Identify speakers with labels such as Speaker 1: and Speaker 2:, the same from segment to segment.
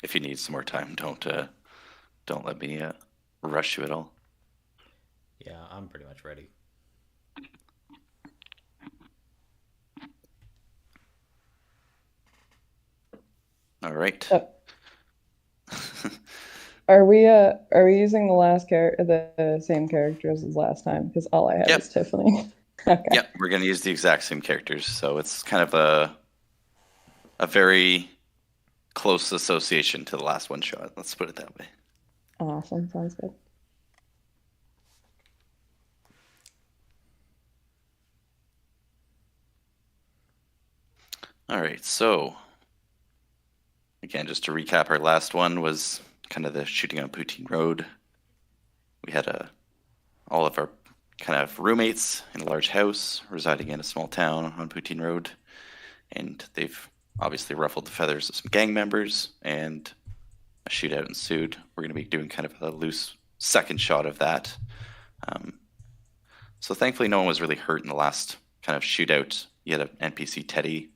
Speaker 1: if you need some more time, don't let me rush you at all.
Speaker 2: Yeah, I'm pretty much ready.
Speaker 1: All right.
Speaker 3: Uh, are we using the same characters as last time? Because all I have
Speaker 1: Yep.
Speaker 3: is Tiffany. Okay.
Speaker 1: Yep. We're gonna use the exact same characters, so it's kind of a very close association to the last one shot. Let's put it that way.
Speaker 3: Awesome. Sounds good.
Speaker 1: All right. So again, just to recap, our last one was kind of the shooting on Poutine Road. We had all of our kind of roommates in a large house residing in a small town on Poutine Road, and they've obviously ruffled the feathers of some gang members, and a shootout ensued. We're going to be doing kind of a loose second shot of that. So thankfully, no one was really hurt in the last kind of shootout. You had an NPC, Teddy.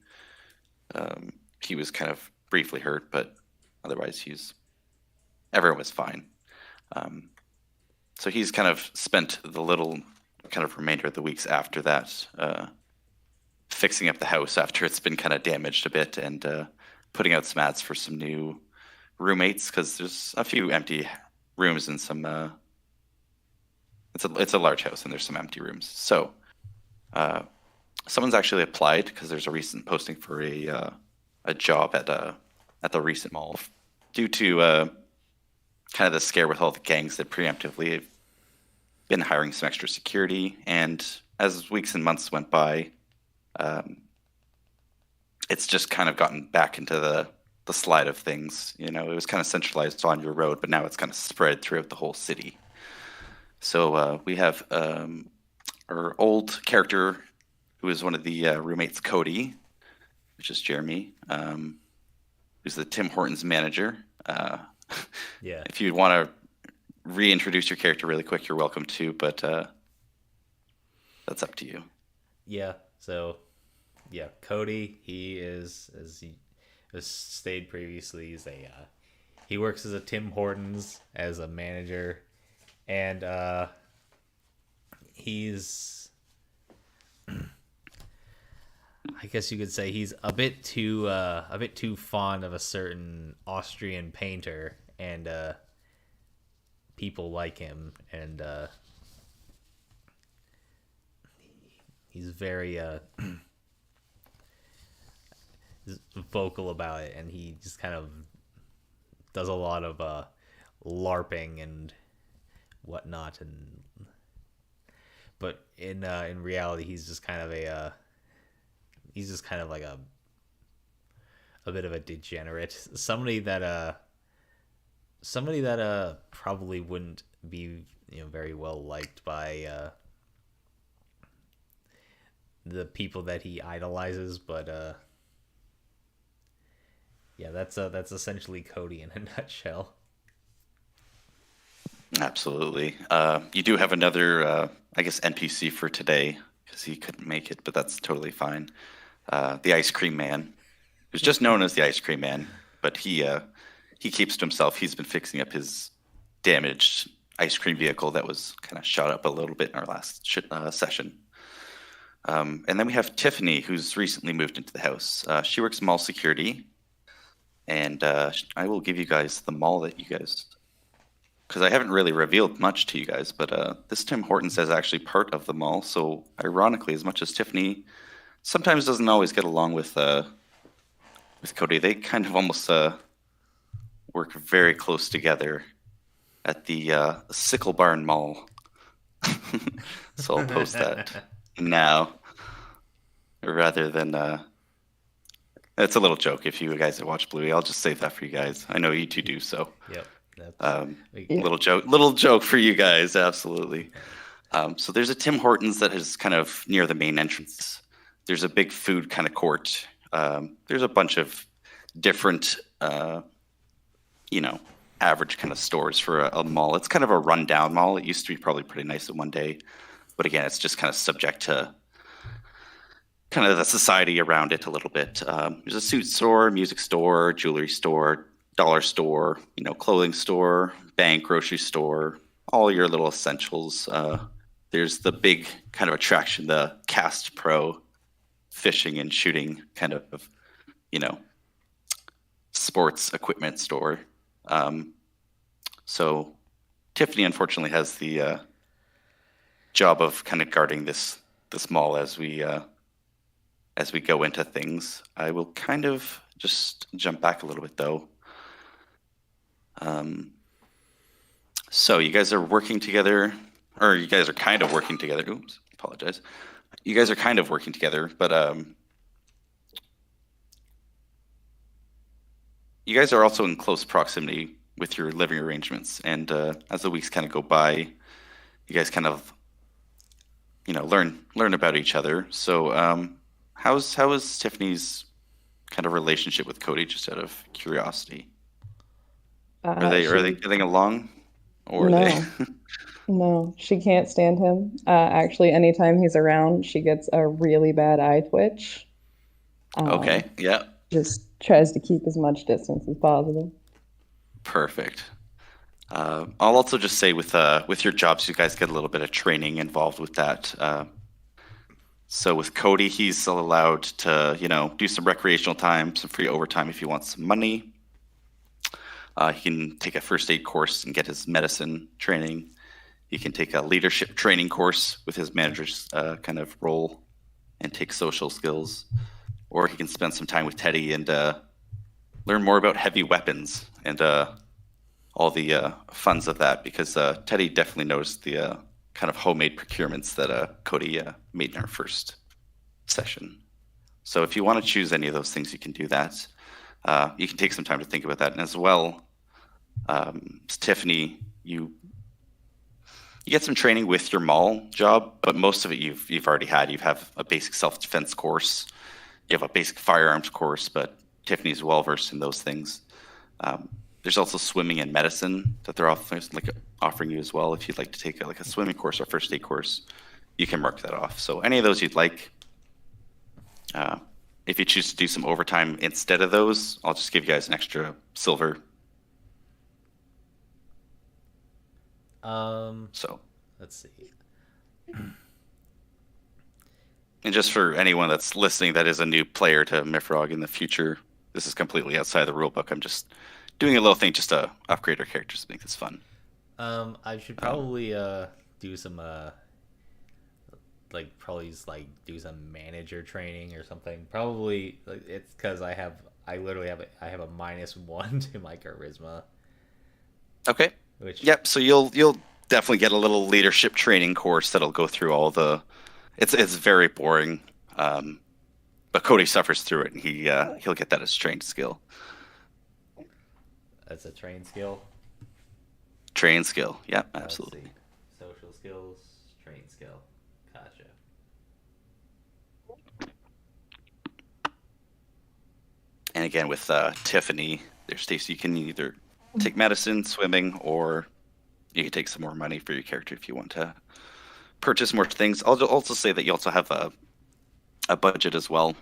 Speaker 1: He was kind of briefly hurt, but otherwise, everyone was fine. So he's kind of spent the little kind of remainder of the weeks after that fixing up the house after it's been kind of damaged a bit, and putting out some ads for some new roommates, because there's a few empty rooms and some it's a large house and there's some empty rooms. So someone's actually applied because there's a recent posting for a job at the recent mall due to kind of the scare with all the gangs that preemptively have been hiring some extra security. And as weeks and months went by, it's just kind of gotten back into the slide of things. You know, it was kind of centralized on your road, but now it's kind of spread throughout the whole city. So we have our old character, who is one of the roommates, Cody, which is Jeremy, who's the Tim Hortons manager.
Speaker 2: Yeah.
Speaker 1: If you want to reintroduce your character really quick, you're welcome to, but that's up to you.
Speaker 2: Yeah. So, yeah, Cody. He is, as he has stated previously, he works as a Tim Hortons as a manager, and he's, I guess you could say he's a bit too fond of a certain Austrian painter, and people like him, and he's very vocal about it, and he just kind of does a lot of LARPing and whatnot, and but in reality, he's just kind of like a bit of a degenerate, somebody that probably wouldn't be, very well liked by the people that he idolizes, but yeah, that's essentially Cody in a nutshell.
Speaker 1: Absolutely. You do have another, I guess, NPC for today because he couldn't make it, but that's totally fine. The Ice Cream Man, who's just known as the Ice Cream Man, but he keeps to himself. He's been fixing up his damaged ice cream vehicle that was kind of shot up a little bit in our last session. And then we have Tiffany, who's recently moved into the house. She works mall security, and I will give you guys the mall that you guys, because I haven't really revealed much to you guys, but this Tim Hortons is actually part of the mall. So ironically, as much as Tiffany sometimes doesn't always get along with Cody, they kind of almost work very close together at the Sickle Barn Mall. So I'll post that now, rather than it's a little joke. If you guys have watched Bluey, I'll just save that for you guys. I know you two do, so
Speaker 2: Yep.
Speaker 1: little joke for you guys, absolutely. So there's a Tim Hortons that is kind of near the main entrance. There's a big food kind of court. There's a bunch of different, average kind of stores for a mall. It's kind of a rundown mall. It used to be probably pretty nice at one day, but again, it's just kind of subject to kind of the society around it a little bit. There's a suit store, music store, jewelry store, dollar store, clothing store, bank, grocery store, all your little essentials. There's the big kind of attraction, the Cast Pro fishing and shooting kind of, you know, sports equipment store. So Tiffany unfortunately has the job of kind of guarding this mall as we go into things. I will kind of just jump back a little bit though. So you guys are working together, or you guys are kind of working together. Oops, apologize. You guys are kind of working together, but you guys are also in close proximity with your living arrangements. And as the weeks kind of go by, you guys kind of, learn about each other. So how is Tiffany's kind of relationship with Cody, just out of curiosity? Are they getting along, or
Speaker 3: No.
Speaker 1: are they?
Speaker 3: No, she can't stand him. Actually, anytime he's around, she gets a really bad eye twitch.
Speaker 1: Okay, yeah,
Speaker 3: Just tries to keep as much distance as possible.
Speaker 1: perfect. I'll also just say with your jobs, you guys get a little bit of training involved with that. So with Cody, he's still allowed to, do some recreational time, some free overtime if he wants some money. He can take a first aid course and get his medicine training. He can take a leadership training course with his manager's kind of role and take social skills. Or he can spend some time with Teddy and learn more about heavy weapons and all the funds of that, because Teddy definitely knows the kind of homemade procurements that Cody made in our first session. So if you want to choose any of those things, you can do that. You can take some time to think about that. And as well, Tiffany, you get some training with your mall job, but most of it you've already had. You have a basic self-defense course. You have a basic firearms course, but Tiffany's well versed in those things. There's also swimming and medicine that they're offering you as well. If you'd like to take a swimming course or first aid course, you can mark that off. So any of those you'd like. If you choose to do some overtime instead of those, I'll just give you guys an extra silver. So
Speaker 2: Let's see.
Speaker 1: And just for anyone that's listening that is a new player to MYFAROG in the future, this is completely outside the rulebook. I'm just doing a little thing just to upgrade our characters to make this fun.
Speaker 2: I should probably do some do some manager training or something. Probably it's because I literally have a -1 to my charisma.
Speaker 1: Okay. Yep. So you'll definitely get a little leadership training course that'll go through all the. It's very boring, but Cody suffers through it, and he'll get that as trained skill.
Speaker 2: That's a trained skill.
Speaker 1: Trained skill. Yep. Absolutely.
Speaker 2: Let's see. Social skills, trained skill. Gotcha.
Speaker 1: And again, with Tiffany, there's Stacy. You can either take medicine, swimming, or you can take some more money for your character if you want to purchase more things. I'll also say that you also have a budget as well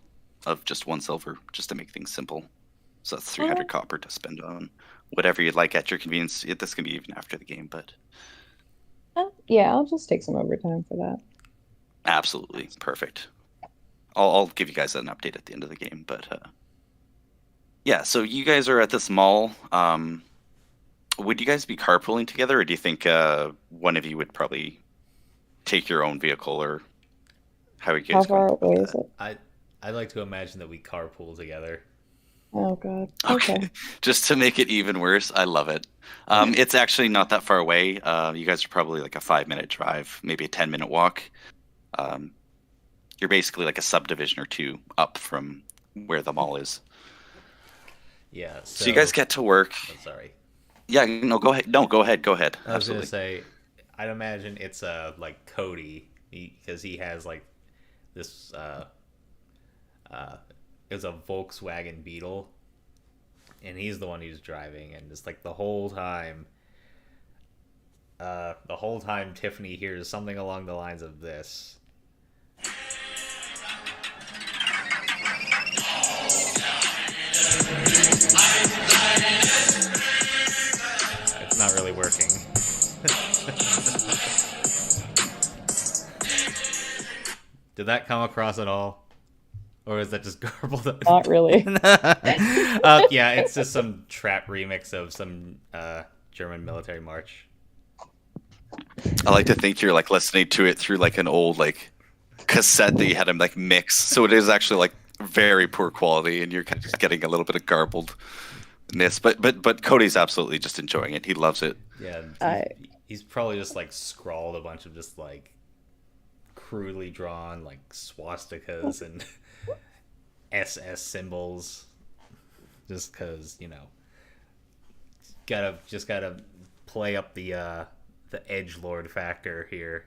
Speaker 1: of just 1 silver, just to make things simple. So that's 300 copper to spend on whatever you'd like at your convenience. This can be even after the game, but
Speaker 3: Yeah, I'll just take some overtime for that.
Speaker 1: absolutely perfect. I'll give you guys an update at the end of the game, but yeah. So you guys are at this mall. Would you guys be carpooling together, or do you think one of you would probably take your own vehicle, or how are you
Speaker 3: How
Speaker 1: guys
Speaker 3: far
Speaker 1: going
Speaker 3: away
Speaker 1: about
Speaker 3: is
Speaker 1: that?
Speaker 3: it?
Speaker 2: I'd like to imagine that we carpool together.
Speaker 3: Oh God.
Speaker 1: Okay,
Speaker 3: Okay.
Speaker 1: just to make it even worse, I love it. It's actually not that far away. You guys are probably like a 5-minute drive, maybe a 10-minute walk. You're basically like a subdivision or two up from where the mall is.
Speaker 2: Yeah.
Speaker 1: So you guys get to work.
Speaker 2: Oh, sorry.
Speaker 1: Yeah, no, go ahead. No, go ahead. Go ahead.
Speaker 2: I was gonna
Speaker 1: Absolutely.
Speaker 2: say, I'd imagine it's like Cody, because he has like this. It's a Volkswagen Beetle, and he's the one who's driving, and it's like the whole time. Tiffany hears something along the lines of this. that come across at all? Or is that just garbled?
Speaker 3: Not really.
Speaker 2: Yeah, it's just some trap remix of some German military march.
Speaker 1: I like to think you're like listening to it through like an old like cassette that you had him like mix, so it is actually like very poor quality, and you're kind of just getting a little bit of garbledness. But Cody's absolutely just enjoying it. He loves it.
Speaker 2: Yeah,
Speaker 3: I
Speaker 2: he's probably just like scrawled a bunch of just like crudely drawn like swastikas and SS symbols, just because gotta play up the edgelord factor here,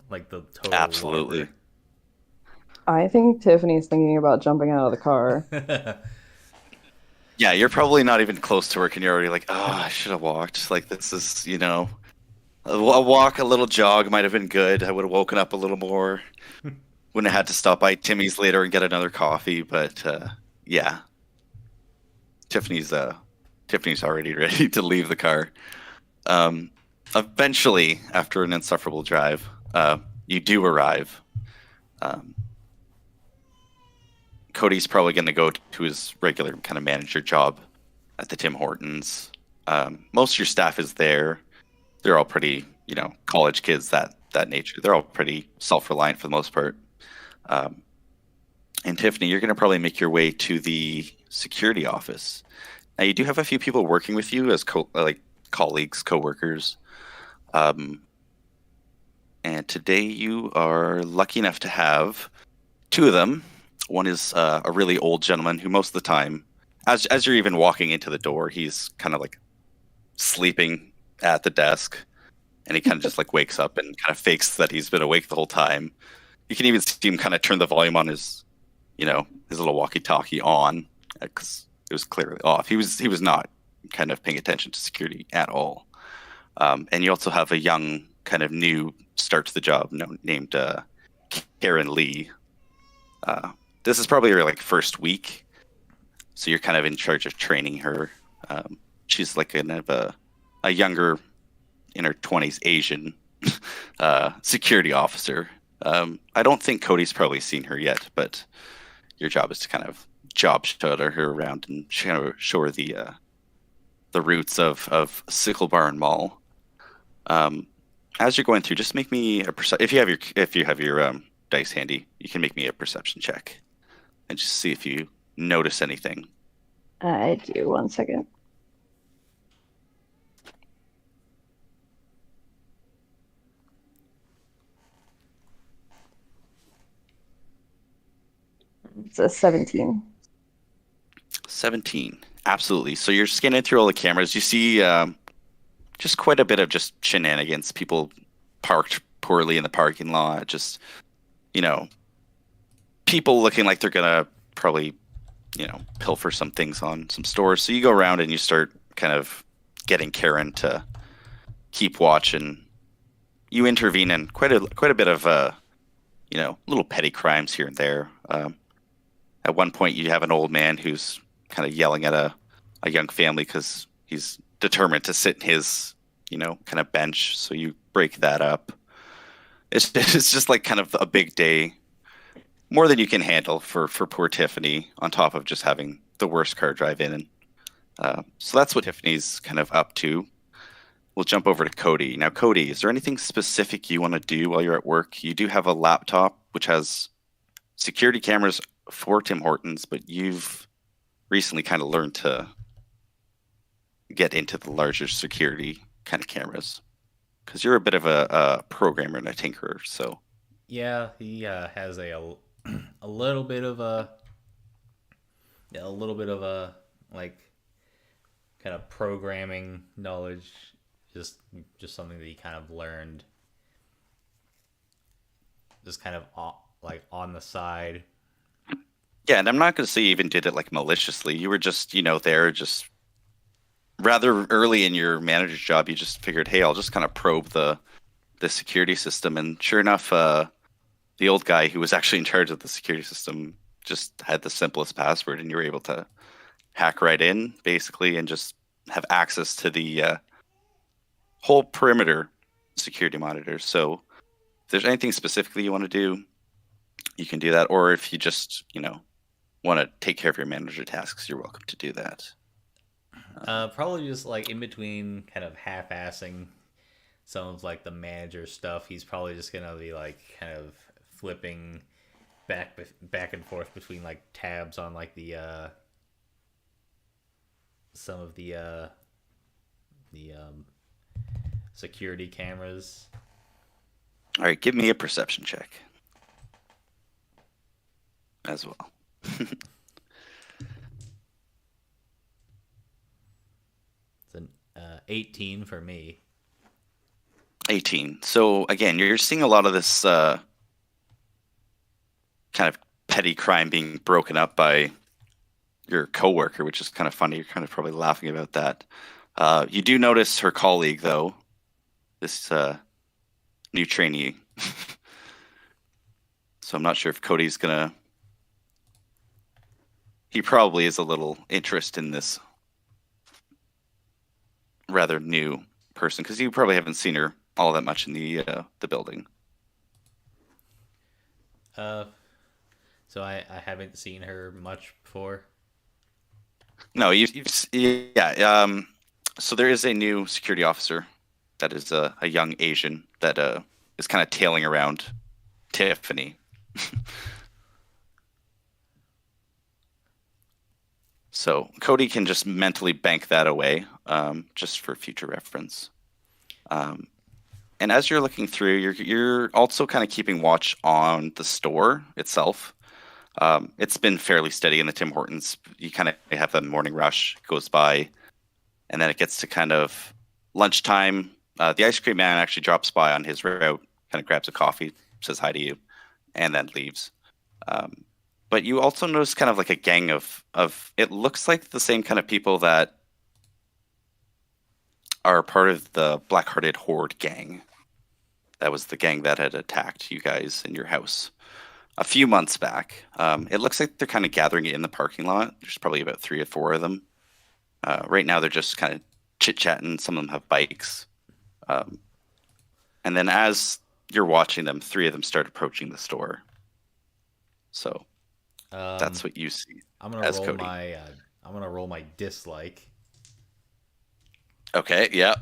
Speaker 2: like the total
Speaker 1: Absolutely.
Speaker 2: larper.
Speaker 3: I think Tiffany's thinking about jumping out of the car.
Speaker 1: Yeah, you're probably not even close to work, and you're already like, oh, I should have walked. Like this is, a walk, a little jog might have been good. I would have woken up a little more. Wouldn't have had to stop by Timmy's later and get another coffee. But yeah, Tiffany's Tiffany's already ready to leave the car. Eventually, after an insufferable drive, you do arrive. Um, Cody's probably going to go to his regular kind of manager job at the Tim Hortons. Most of your staff is there. They're all pretty, college kids, that nature. They're all pretty self-reliant for the most part. And Tiffany, you're going to probably make your way to the security office. Now, you do have a few people working with you as colleagues, coworkers. And today you are lucky enough to have two of them. One is a really old gentleman who most of the time, as you're even walking into the door, he's kind of like sleeping at the desk, and he kind of just like wakes up and kind of fakes that he's been awake the whole time. You can even see him kind of turn the volume on his little walkie-talkie on, because it was clearly off. He was not kind of paying attention to security at all. And you also have a young kind of new start to the job named Karen Lee. This is probably her like first week, so you're kind of in charge of training her. She's like kind of a younger, in her 20s Asian security officer. I don't think Cody's probably seen her yet, but your job is to kind of job shadow her around and kind of show her the routes of Sickle Barn Mall. As you're going through, just make me a if you have your dice handy, you can make me a perception check and just see if you notice anything.
Speaker 3: I do. 1 second. It's a 17.
Speaker 1: 17. Absolutely. So you're scanning through all the cameras. You see just quite a bit of just shenanigans. People parked poorly in the parking lot. Just, people looking like they're going to probably, pilfer some things on some stores. So you go around and you start kind of getting Karen to keep watch, and you intervene in quite a bit of, little petty crimes here and there. At one point, you have an old man who's kind of yelling at a young family because he's determined to sit in his, kind of bench. So you break that up. It's just like kind of a big day, more than you can handle for poor Tiffany, on top of just having the worst car drive in. So that's what Tiffany's kind of up to. We'll jump over to Cody. Now, Cody, is there anything specific you want to do while you're at work? You do have a laptop, which has security cameras for Tim Hortons, but you've recently kind of learned to get into the larger security kind of cameras, because you're a bit of a programmer and a tinkerer. So
Speaker 2: Yeah, he has a little bit of a like kind of programming knowledge, just something that he kind of learned just kind of like on the side.
Speaker 1: yeah, and I'm not going to say you even did it like maliciously. You were just, there, just rather early in your manager's job. You just figured, hey, I'll just kind of probe the security system. And sure enough, the old guy who was actually in charge of the security system just had the simplest password, and you were able to hack right in, basically, and just have access to the whole perimeter security monitors. So if there's anything specifically you want to do, you can do that. Or if you just, want to take care of your manager tasks, you're welcome to do that.
Speaker 2: Probably just like in between, kind of half-assing some of like the manager stuff. He's probably just gonna be like kind of flipping back and forth between like tabs on like the some of the security cameras.
Speaker 1: All right, give me a perception check as well.
Speaker 2: It's an 18 for me.
Speaker 1: 18. So again, you're seeing a lot of this kind of petty crime being broken up by your coworker, which is kind of funny. You're kind of probably laughing about that. You do notice her colleague, though, this new trainee. So I'm not sure if Cody's gonna. He probably is a little interested in this rather new person because you probably haven't seen her all that much in the building.
Speaker 2: So I haven't seen her much before.
Speaker 1: No, yeah. So there is a new security officer that is a young Asian that is kind of tailing around Tiffany. So Cody can just mentally bank that away, just for future reference. And as you're looking through, you're also kind of keeping watch on the store itself. It's been fairly steady in the Tim Hortons. You kind of have a morning rush goes by, and then it gets to kind of lunchtime. The ice cream man actually drops by on his route, kind of grabs a coffee, says hi to you, and then leaves. But you also notice kind of like a gang of it looks like the same kind of people that are part of the Black-Hearted Horde gang. That was the gang that had attacked you guys in your house a few months back. It looks like they're kind of gathering in the parking lot. There's probably about 3 or 4 of them. Right now, they're just kind of chit-chatting. Some of them have bikes. And then as you're watching them, 3 of them start approaching the store. So that's what you see.
Speaker 2: I'm gonna roll Cody. I'm gonna roll my dislike.
Speaker 1: Okay. Yeah.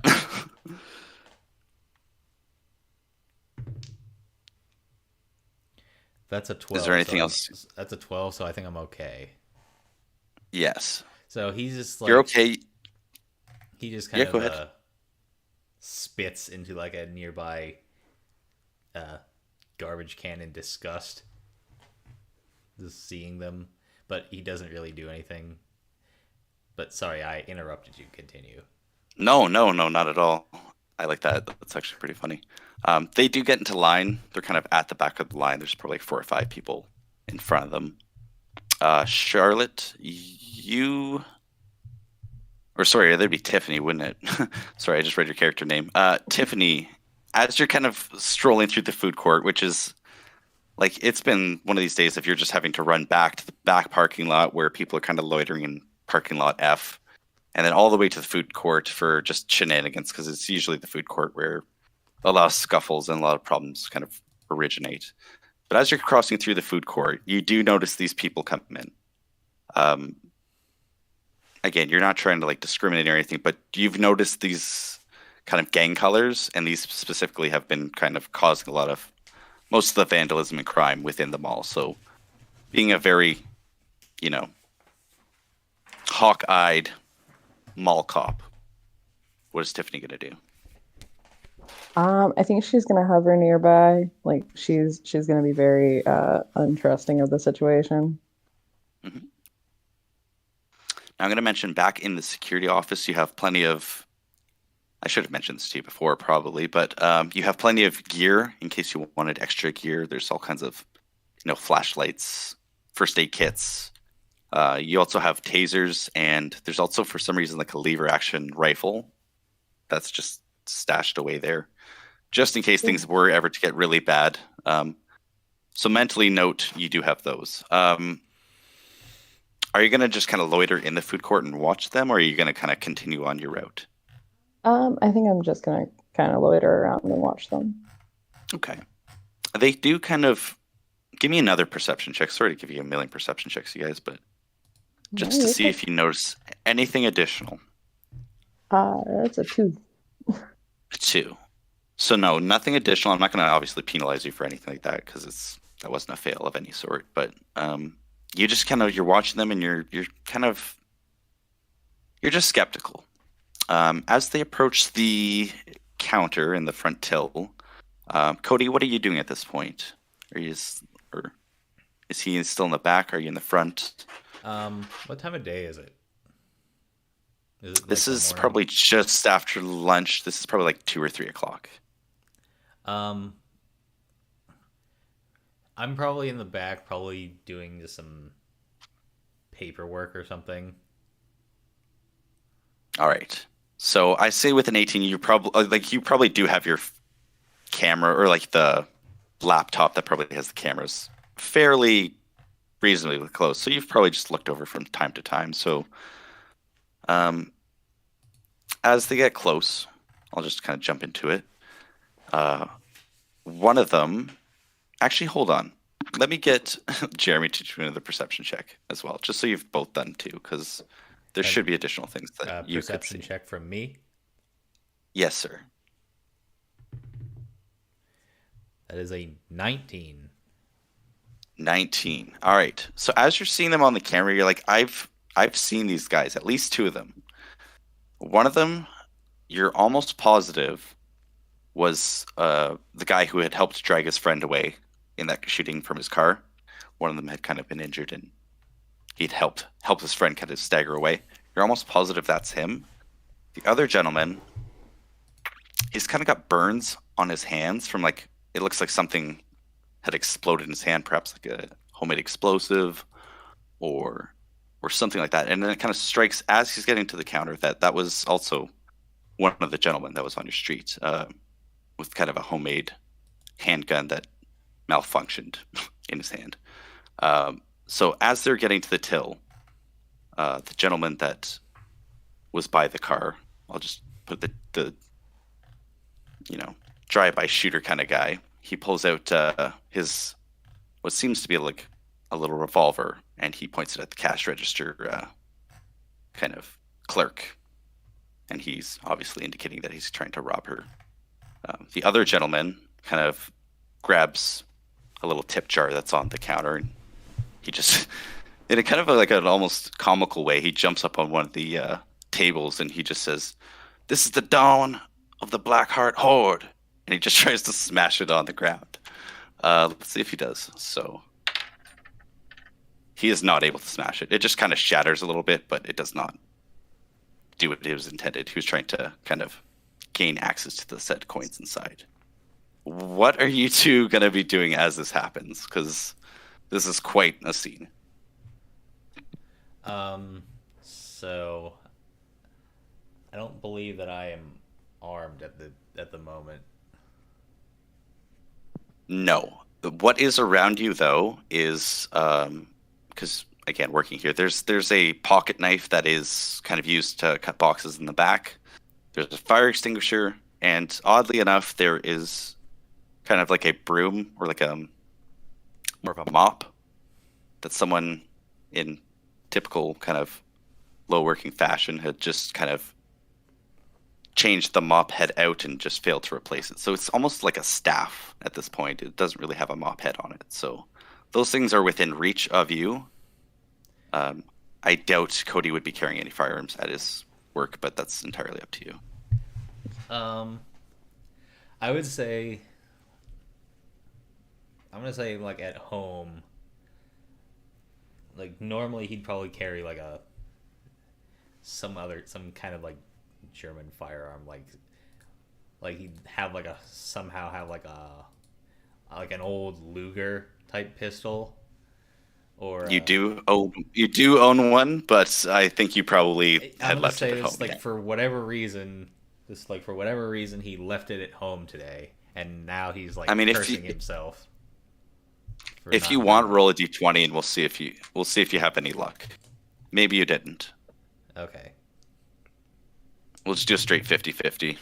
Speaker 2: That's a 12.
Speaker 1: Is there anything else?
Speaker 2: That's a 12, so I think I'm okay.
Speaker 1: Yes.
Speaker 2: So he's just like...
Speaker 1: You're okay.
Speaker 2: He just kind of spits into like a nearby garbage can in disgust. Just seeing them. But he doesn't really do anything. But sorry, I interrupted you. Continue.
Speaker 1: No, not at all. I like that. That's actually pretty funny. They do get into line. They're kind of at the back of the line. There's probably 4 or 5 people in front of them. Charlotte, you... Or sorry, that'd be Tiffany, wouldn't it? Sorry, I just read your character name. Tiffany, as you're kind of strolling through the food court, which is... Like, it's been one of these days if you're just having to run back to the back parking lot where people are kind of loitering in parking lot F, and then all the way to the food court for just shenanigans, because it's usually the food court where a lot of scuffles and a lot of problems kind of originate. But as you're crossing through the food court, you do notice these people come in. Again, you're not trying to like discriminate or anything, but you've noticed these kind of gang colors, and these specifically have been kind of causing a lot of most of the vandalism and crime within the mall. So being a very, hawk-eyed mall cop, what is Tiffany going to do?
Speaker 3: I think she's gonna hover nearby. Like she's gonna be very untrusting of the situation.
Speaker 1: Mm-hmm. Now I'm going to mention back in the security office, you have plenty of... I should have mentioned this to you before, probably, but you have plenty of gear in case you wanted extra gear. There's all kinds of, flashlights, first aid kits. You also have tasers, and there's also, for some reason, like a lever action rifle that's just stashed away there, just in case things were ever to get really bad. So mentally note, you do have those. Are you going to just kind of loiter in the food court and watch them, or are you going to kind of continue on your route?
Speaker 3: I think I'm just gonna kind of loiter around and watch them.
Speaker 1: Okay. They do kind of Give me another perception check. Sorry to give you a million perception checks, you guys, but
Speaker 3: No,
Speaker 1: just to
Speaker 3: you're
Speaker 1: see
Speaker 3: okay.
Speaker 1: if you notice anything additional.
Speaker 3: That's a 2.
Speaker 1: A 2. So no, nothing additional. I'm not going to obviously penalize you for anything like that because that wasn't a fail of any sort. But you just kind of you're watching them and you're just skeptical. As they approach the counter in the front till, Cody, what are you doing at this point? Or is he still in the back? Are you in the front?
Speaker 2: What time of day is it? Is it like
Speaker 1: This
Speaker 2: the
Speaker 1: is
Speaker 2: morning?
Speaker 1: probably just after lunch. This is probably like 2 or 3 o'clock.
Speaker 2: Um, I'm probably in the back, probably doing just some paperwork or something.
Speaker 1: All right. So I say with an 18, you probably do have your camera or like the laptop that probably has the cameras fairly reasonably close. So you've probably just looked over from time to time. So um, as they get close, I'll just kind of jump into it. One of them, actually, hold on. Let me get Jeremy to do another perception check as well, just so you've both done too, because there
Speaker 2: And
Speaker 1: should be additional things that you could
Speaker 2: perception
Speaker 1: see.
Speaker 2: check from me.
Speaker 1: Yes, sir.
Speaker 2: That is a 19.
Speaker 1: 19. All right. So as you're seeing them on the camera, you're like, I've seen these guys, at least 2 of them. One of them, you're almost positive, was the guy who had helped drag his friend away in that shooting from his car. One of them had kind of been injured, and he'd helped his friend kind of stagger away. You're almost positive that's him. The other gentleman, he's kind of got burns on his hands from like it looks like something had exploded in his hand, perhaps like a homemade explosive or something like that. And then it kind of strikes as he's getting to the counter that was also one of the gentlemen that was on your street with kind of a homemade handgun that malfunctioned in his hand. So as they're getting to the till, the gentleman that was by the car, I'll just put the drive-by shooter kind of guy. He pulls out his what seems to be like a little revolver, and he points it at the cash register kind of clerk, and he's obviously indicating that he's trying to rob her. The other gentleman kind of grabs a little tip jar that's on the counter, and he just, in a kind of like an almost comical way, he jumps up on one of the tables and he just says, "This is the dawn of the Blackheart Horde," and he just tries to smash it on the ground. Let's see if he does. So he is not able to smash it. It just kind of shatters a little bit, but it does not do what it was intended. He was trying to kind of gain access to the said coins inside. What are you two going to be doing as this happens? Because this is quite a scene.
Speaker 2: So I don't believe that I am armed at the moment.
Speaker 1: No. What is around you, though, is because again, working here, there's a pocket knife that is kind of used to cut boxes in the back. There's a fire extinguisher, and oddly enough, there is kind of like a broom or like a more of a mop that someone in typical kind of low working fashion had just kind of changed the mop head out and just failed to replace it. So it's almost like a staff at this point. It doesn't really have a mop head on it. So those things are within reach of you. I doubt Cody would be carrying any firearms at his work, but that's entirely up to you.
Speaker 2: I would say I'm gonna say like at home. Like normally he'd probably carry like some kind of like German firearm, like he'd have like somehow have like an old Luger type pistol, or
Speaker 1: You do own one, but I think you probably
Speaker 2: I'm
Speaker 1: had
Speaker 2: gonna
Speaker 1: left
Speaker 2: say
Speaker 1: it at
Speaker 2: this
Speaker 1: home.
Speaker 2: like
Speaker 1: Yeah.
Speaker 2: for whatever reason, he left it at home today, and now he's like
Speaker 1: I mean,
Speaker 2: cursing himself. For
Speaker 1: if
Speaker 2: not
Speaker 1: you
Speaker 2: doing
Speaker 1: want,
Speaker 2: it.
Speaker 1: roll a d20 and we'll see if you have any luck. Maybe you didn't.
Speaker 2: Okay,
Speaker 1: We'll just do a straight 50-50.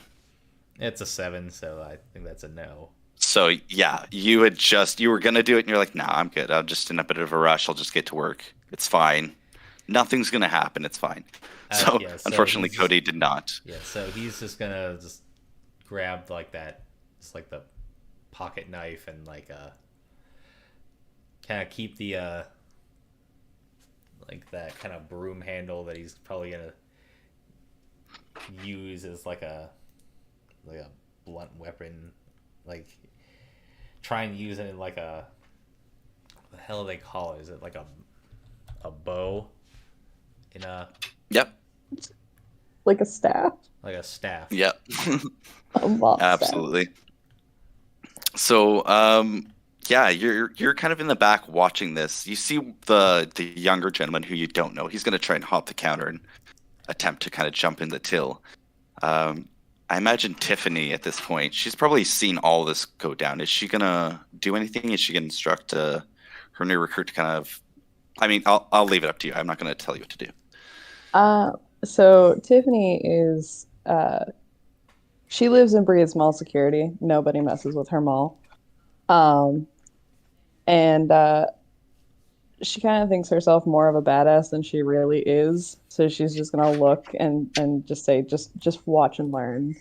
Speaker 2: it's a 7, so I think that's a no.
Speaker 1: So yeah, you were gonna do it and you're like, nah, I'm good. I'm just in a bit of a rush. I'll just get to work. It's fine. Nothing's gonna happen. It's fine. So
Speaker 2: Yeah, so
Speaker 1: unfortunately,
Speaker 2: he's just
Speaker 1: Cody did not.
Speaker 2: yeah, so he's just gonna just grab like that, just like the pocket knife and like kind of keep the like that kind of broom handle that he's probably gonna use as like a blunt weapon, like try and use it in like a what the hell do they call it? Is it like a bow in a
Speaker 1: Yep.
Speaker 3: Like a staff,
Speaker 2: like a staff?
Speaker 1: Yep.
Speaker 3: a mock staff.
Speaker 1: Absolutely. So, yeah, you're kind of in the back watching this. You see the younger gentleman who you don't know. He's going to try and hop the counter and attempt to kind of jump in the till. Um, I imagine Tiffany at this point, she's probably seen all this go down. Is she gonna do anything? Is she gonna instruct her new recruit to kind of? I mean, I'll leave it up to you. I'm not gonna tell you what to do.
Speaker 3: Uh, so Tiffany is she lives and breathes mall security. Nobody messes with her mall. Um, and she kind of thinks herself more of a badass than she really is. So she's just gonna look and just say, just watch and learn.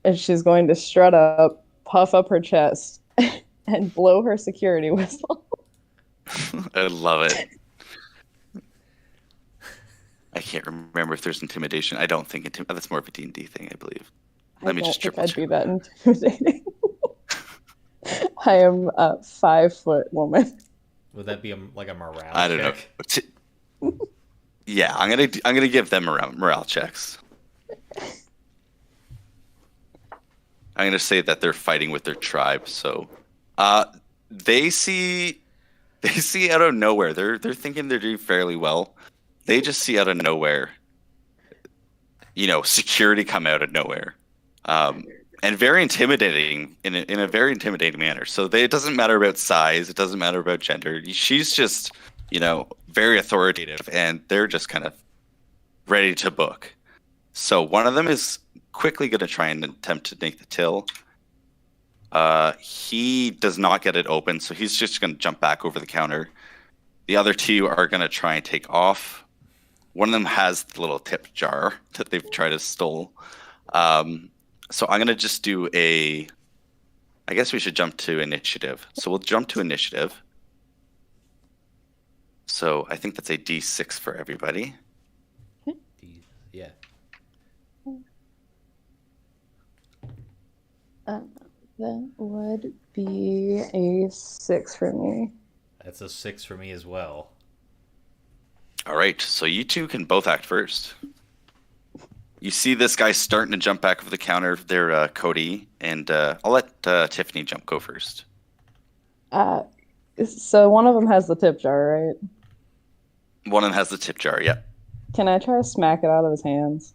Speaker 3: And she's going to strut up, puff up her chest, and blow her security whistle.
Speaker 1: I love it. I can't remember if there's intimidation. I don't think that's more of a D&D thing, I believe.
Speaker 3: I
Speaker 1: Let me
Speaker 3: don't
Speaker 1: just
Speaker 3: think
Speaker 1: triple
Speaker 3: I'd be
Speaker 1: check.
Speaker 3: that intimidating. I am a 5 foot woman.
Speaker 2: Would that be like a morale
Speaker 1: I don't know.
Speaker 2: check?
Speaker 1: Yeah, I'm gonna give them morale checks. I'm gonna say that they're fighting with their tribe. So, uh, they see they see out of nowhere. They're thinking they're doing fairly well. They just see out of nowhere, security come out of nowhere, um, and very intimidating in a very intimidating manner. So it doesn't matter about size. It doesn't matter about gender. She's just very authoritative, and they're just kind of ready to book. So one of them is quickly going to try and attempt to make the till. He does not get it open, so he's just going to jump back over the counter. The other two are going to try and take off. One of them has the little tip jar that they've tried to stole. So I'm going to just do I guess we should jump to initiative. So we'll jump to initiative. So I think that's a D6 for everybody.
Speaker 2: Yeah.
Speaker 3: That would be a 6 for me.
Speaker 2: That's a 6 for me as well.
Speaker 1: All right, so you two can both act first. You see this guy starting to jump back over the counter. They're Cody, and I'll let Tiffany go first.
Speaker 3: So one of them has the tip jar, right?
Speaker 1: One of them has the tip jar. Yep,
Speaker 3: Can I try to smack it out of his hands?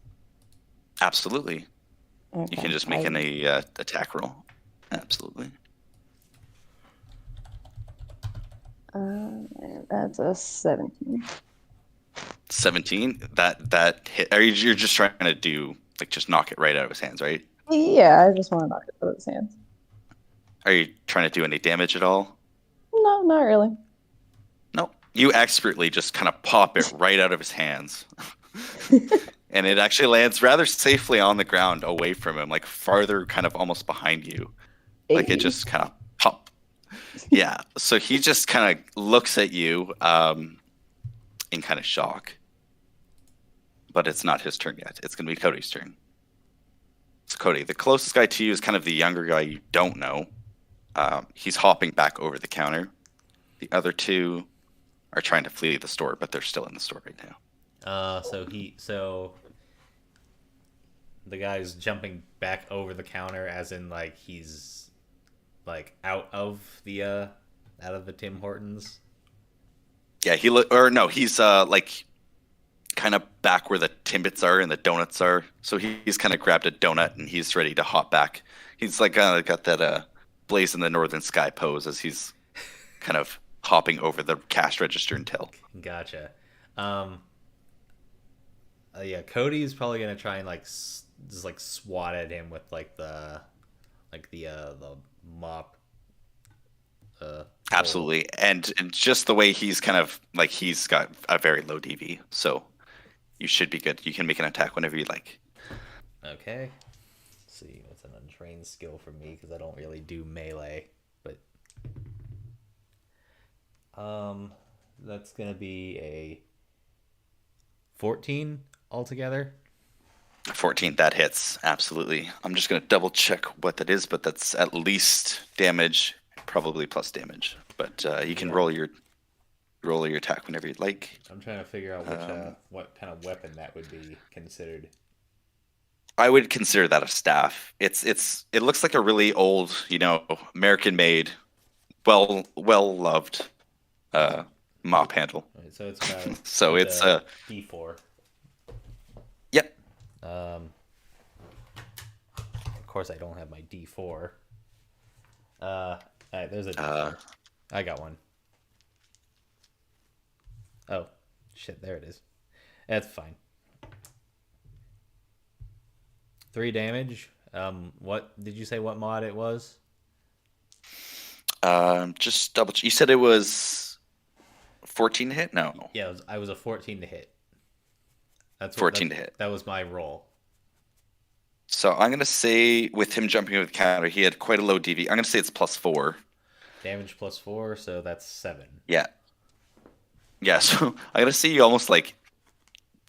Speaker 1: absolutely. You
Speaker 3: Okay.
Speaker 1: can just make an attack roll. Absolutely.
Speaker 3: That's a 17.
Speaker 1: 17. That hit. You're just trying to do just knock it right out of his hands, right?
Speaker 3: Yeah, I just want to knock it out of his hands.
Speaker 1: Are you trying to do any damage at all?
Speaker 3: No, not really.
Speaker 1: No. You expertly just kind of pop it right out of his hands. And it actually lands rather safely on the ground away from him, like farther kind of almost behind you. Like it just kind of pop. Yeah. So he just kind of looks at you in kind of shock. But it's not his turn yet. It's going to be Cody's turn. So Cody, the closest guy to you is kind of the younger guy you don't know. He's hopping back over the counter. The other two are trying to flee the store, but they're still in the store right now.
Speaker 2: So the guy's jumping back over the counter, as in like he's like out of the Tim Hortons.
Speaker 1: Yeah, he's like kind of back where the Timbits are and the donuts are. So he's kind of grabbed a donut and he's ready to hop back. He's like got that blaze in the northern sky pose as he's kind of hopping over the cash register and till.
Speaker 2: Gotcha. Yeah, Cody's probably gonna try and just like swat at him with like the like the mop. Pole.
Speaker 1: Absolutely, and just the way he's kind of like he's got a very low DV, so you should be good. You can make an attack whenever you like.
Speaker 2: Okay. Let's see, what's an untrained skill for me because I don't really do melee, but that's gonna be a 14 altogether.
Speaker 1: 14, that hits. Absolutely. I'm just going to double check what that is, but that's at least damage, probably plus damage. But you can
Speaker 2: Yeah.
Speaker 1: roll your attack whenever you'd like.
Speaker 2: I'm trying to figure out which what kind of weapon that would be considered.
Speaker 1: I would consider that a staff. It looks like a really old, American made, well loved mop handle.
Speaker 2: Right, so it's got
Speaker 1: So it's
Speaker 2: a D4.
Speaker 1: yep.
Speaker 2: Of course, I don't have my D4. All right, there's a D4. I got one. Oh, shit, there it is. That's fine. 3 damage. What did you say? What mod it was?
Speaker 1: Just double. You said it was 14 to hit? No,
Speaker 2: Yeah, I was a 14 to hit. That's
Speaker 1: 14 to hit.
Speaker 2: That was my roll.
Speaker 1: So I'm gonna say with him jumping over the counter, he had quite a low DV. I'm gonna say it's +4.
Speaker 2: Damage +4, so that's 7.
Speaker 1: Yeah. Yeah, so I'm gonna see you almost like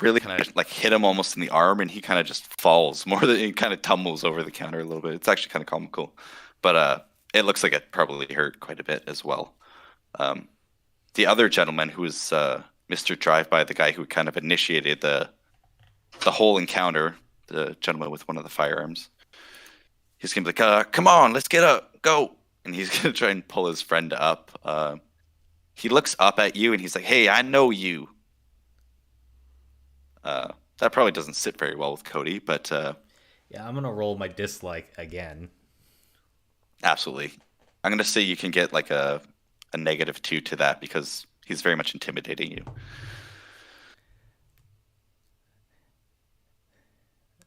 Speaker 1: really kind of like hit him almost in the arm, and he kind of just falls more than he kind of tumbles over the counter a little bit. It's actually kind of comical, but it looks like it probably hurt quite a bit as well. The other gentleman who was Mr. Drive-By, the guy who kind of initiated the whole encounter, the gentleman with one of the firearms, he's gonna be like, "Come on, let's get up, go!" And he's gonna try and pull his friend up. He looks up at you and he's like, "Hey, I know you." That probably doesn't sit very well with Cody, but
Speaker 2: Yeah, I'm gonna roll my dislike again.
Speaker 1: absolutely. I'm gonna say you can get like a -2 to that because he's very much intimidating you.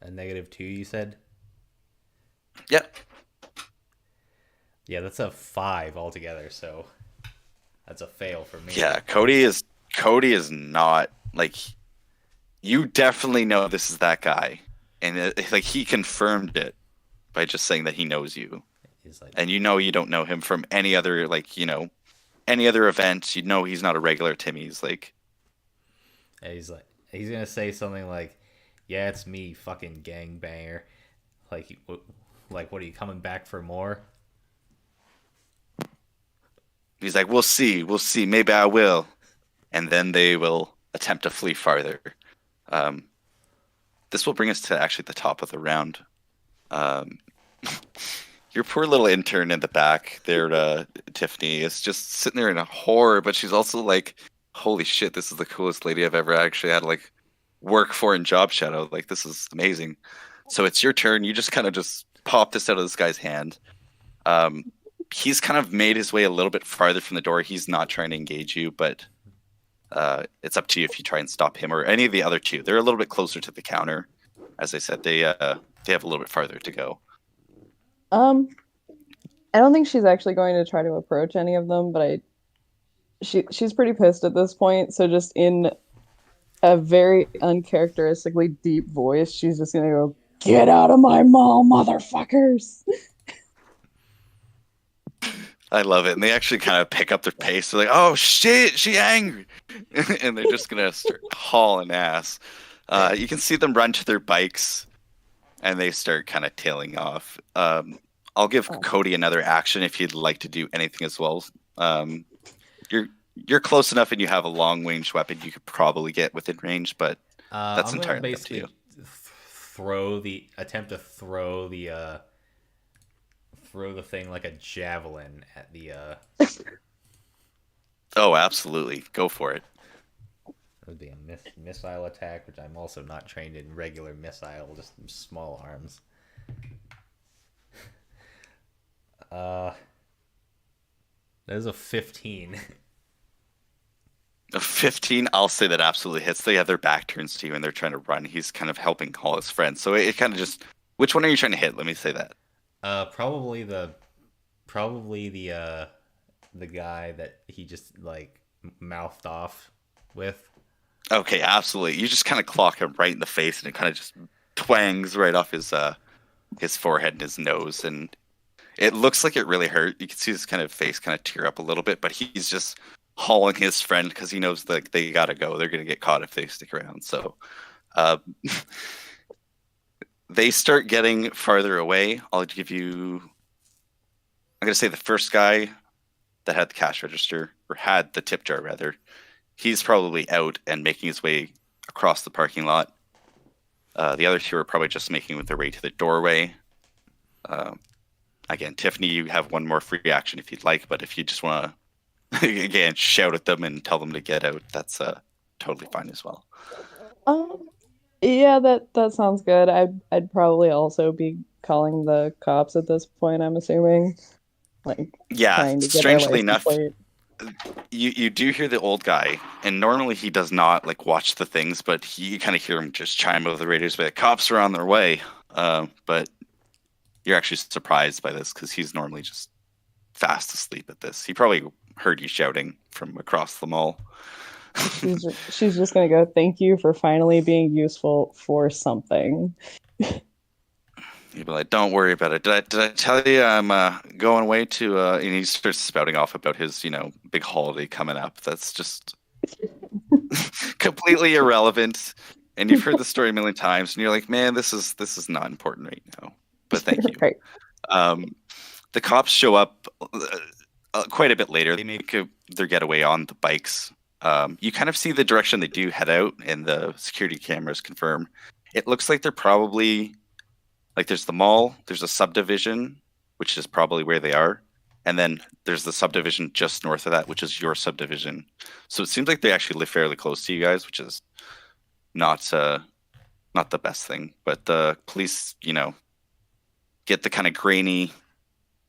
Speaker 2: A -2, you said?
Speaker 1: Yep.
Speaker 2: Yeah, that's a 5 altogether, so that's a fail for me.
Speaker 1: Yeah, Cody is not like you definitely know this is that guy, and like he confirmed it by just saying that he knows you,
Speaker 2: He's like,
Speaker 1: and you don't know him from any other any other event. You know he's not a regular Timmy's like.
Speaker 2: he's gonna say something like, "Yeah, it's me, fucking gangbanger." Like, what are you coming back for more?
Speaker 1: He's like, we'll see, maybe I will, and then they will attempt to flee farther. This will bring us to actually the top of the round. Your poor little intern in the back there, Tiffany, is just sitting there in a horror, but she's also like, holy shit, this is the coolest lady I've ever actually had like work for in Job Shadow. Like, this is amazing. So it's your turn. You just kind of just pop this out of this guy's hand. He's kind of made his way a little bit farther from the door. He's not trying to engage you, but it's up to you if you try and stop him or any of the other two. They're a little bit closer to the counter. As I said, they have a little bit farther to go.
Speaker 3: I don't think she's actually going to try to approach any of them, but she's pretty pissed at this point. So just in a very uncharacteristically deep voice, she's just gonna go, "Get out of my mall, motherfuckers!"
Speaker 1: I love it. And they actually kind of pick up their pace. They're like, oh shit, she angry. And they're just going to start hauling ass. You can see them run to their bikes and they start kind of tailing off. I'll give Cody another action if you'd like to do anything as well. You're close enough and you have a long range weapon you could probably get within range, but that's
Speaker 2: I'm
Speaker 1: entirely up to you.
Speaker 2: Attempt to throw the thing like a javelin at the
Speaker 1: Oh, absolutely. Go for it.
Speaker 2: It would be a missile attack, which I'm also not trained in regular missile, just small arms. There's a 15.
Speaker 1: A 15, I'll say that absolutely hits. They have their back turns to you and they're trying to run. He's kind of helping call his friends. So it kind of just... Which one are you trying to hit? Let me say that.
Speaker 2: Probably the guy that he just like mouthed off with.
Speaker 1: Okay, absolutely. You just kind of clock him right in the face, and it kind of just twangs right off his forehead and his nose, and it looks like it really hurt. You can see his kind of face kind of tear up a little bit, but he's just hauling his friend because he knows that they gotta go. They're gonna get caught if they stick around. So uh, they start getting farther away. I'll give you. I'm gonna say the first guy that had the cash register, or had the tip jar rather, he's probably out and making his way across the parking lot. The other two are probably just making their way to the doorway. Uh, Again, Tiffany, you have one more free action if you'd like, but if you just want to, again, shout at them and tell them to get out, that's totally fine as well.
Speaker 3: Um, yeah, that sounds good. I'd probably also be calling the cops at this point, I'm assuming. Like
Speaker 1: Yeah,
Speaker 3: trying to get their
Speaker 1: strangely
Speaker 3: license
Speaker 1: enough,
Speaker 3: plate.
Speaker 1: you do hear the old guy, and normally he does not like watch the things, but you kind of hear him just chime over the radios, but cops are on their way. But you're actually surprised by this because he's normally just fast asleep at this. He probably heard you shouting from across the mall.
Speaker 3: She's just gonna go, thank you for finally being useful for something.
Speaker 1: He'd be like, "Don't worry about it. Did I tell you I'm going away to?" And he starts spouting off about his, big holiday coming up. That's just completely irrelevant. And you've heard the story a million times, and you're like, "Man, this is not important right now." But thank you.
Speaker 3: Right.
Speaker 1: Um, the cops show up quite a bit later. They make their getaway on the bikes. You kind of see the direction they do head out, and the security cameras confirm. It looks like they're probably like there's the mall, there's a subdivision, which is probably where they are, and then there's the subdivision just north of that, which is your subdivision. So it seems like they actually live fairly close to you guys, which is not not the best thing. But the police, get the kind of grainy,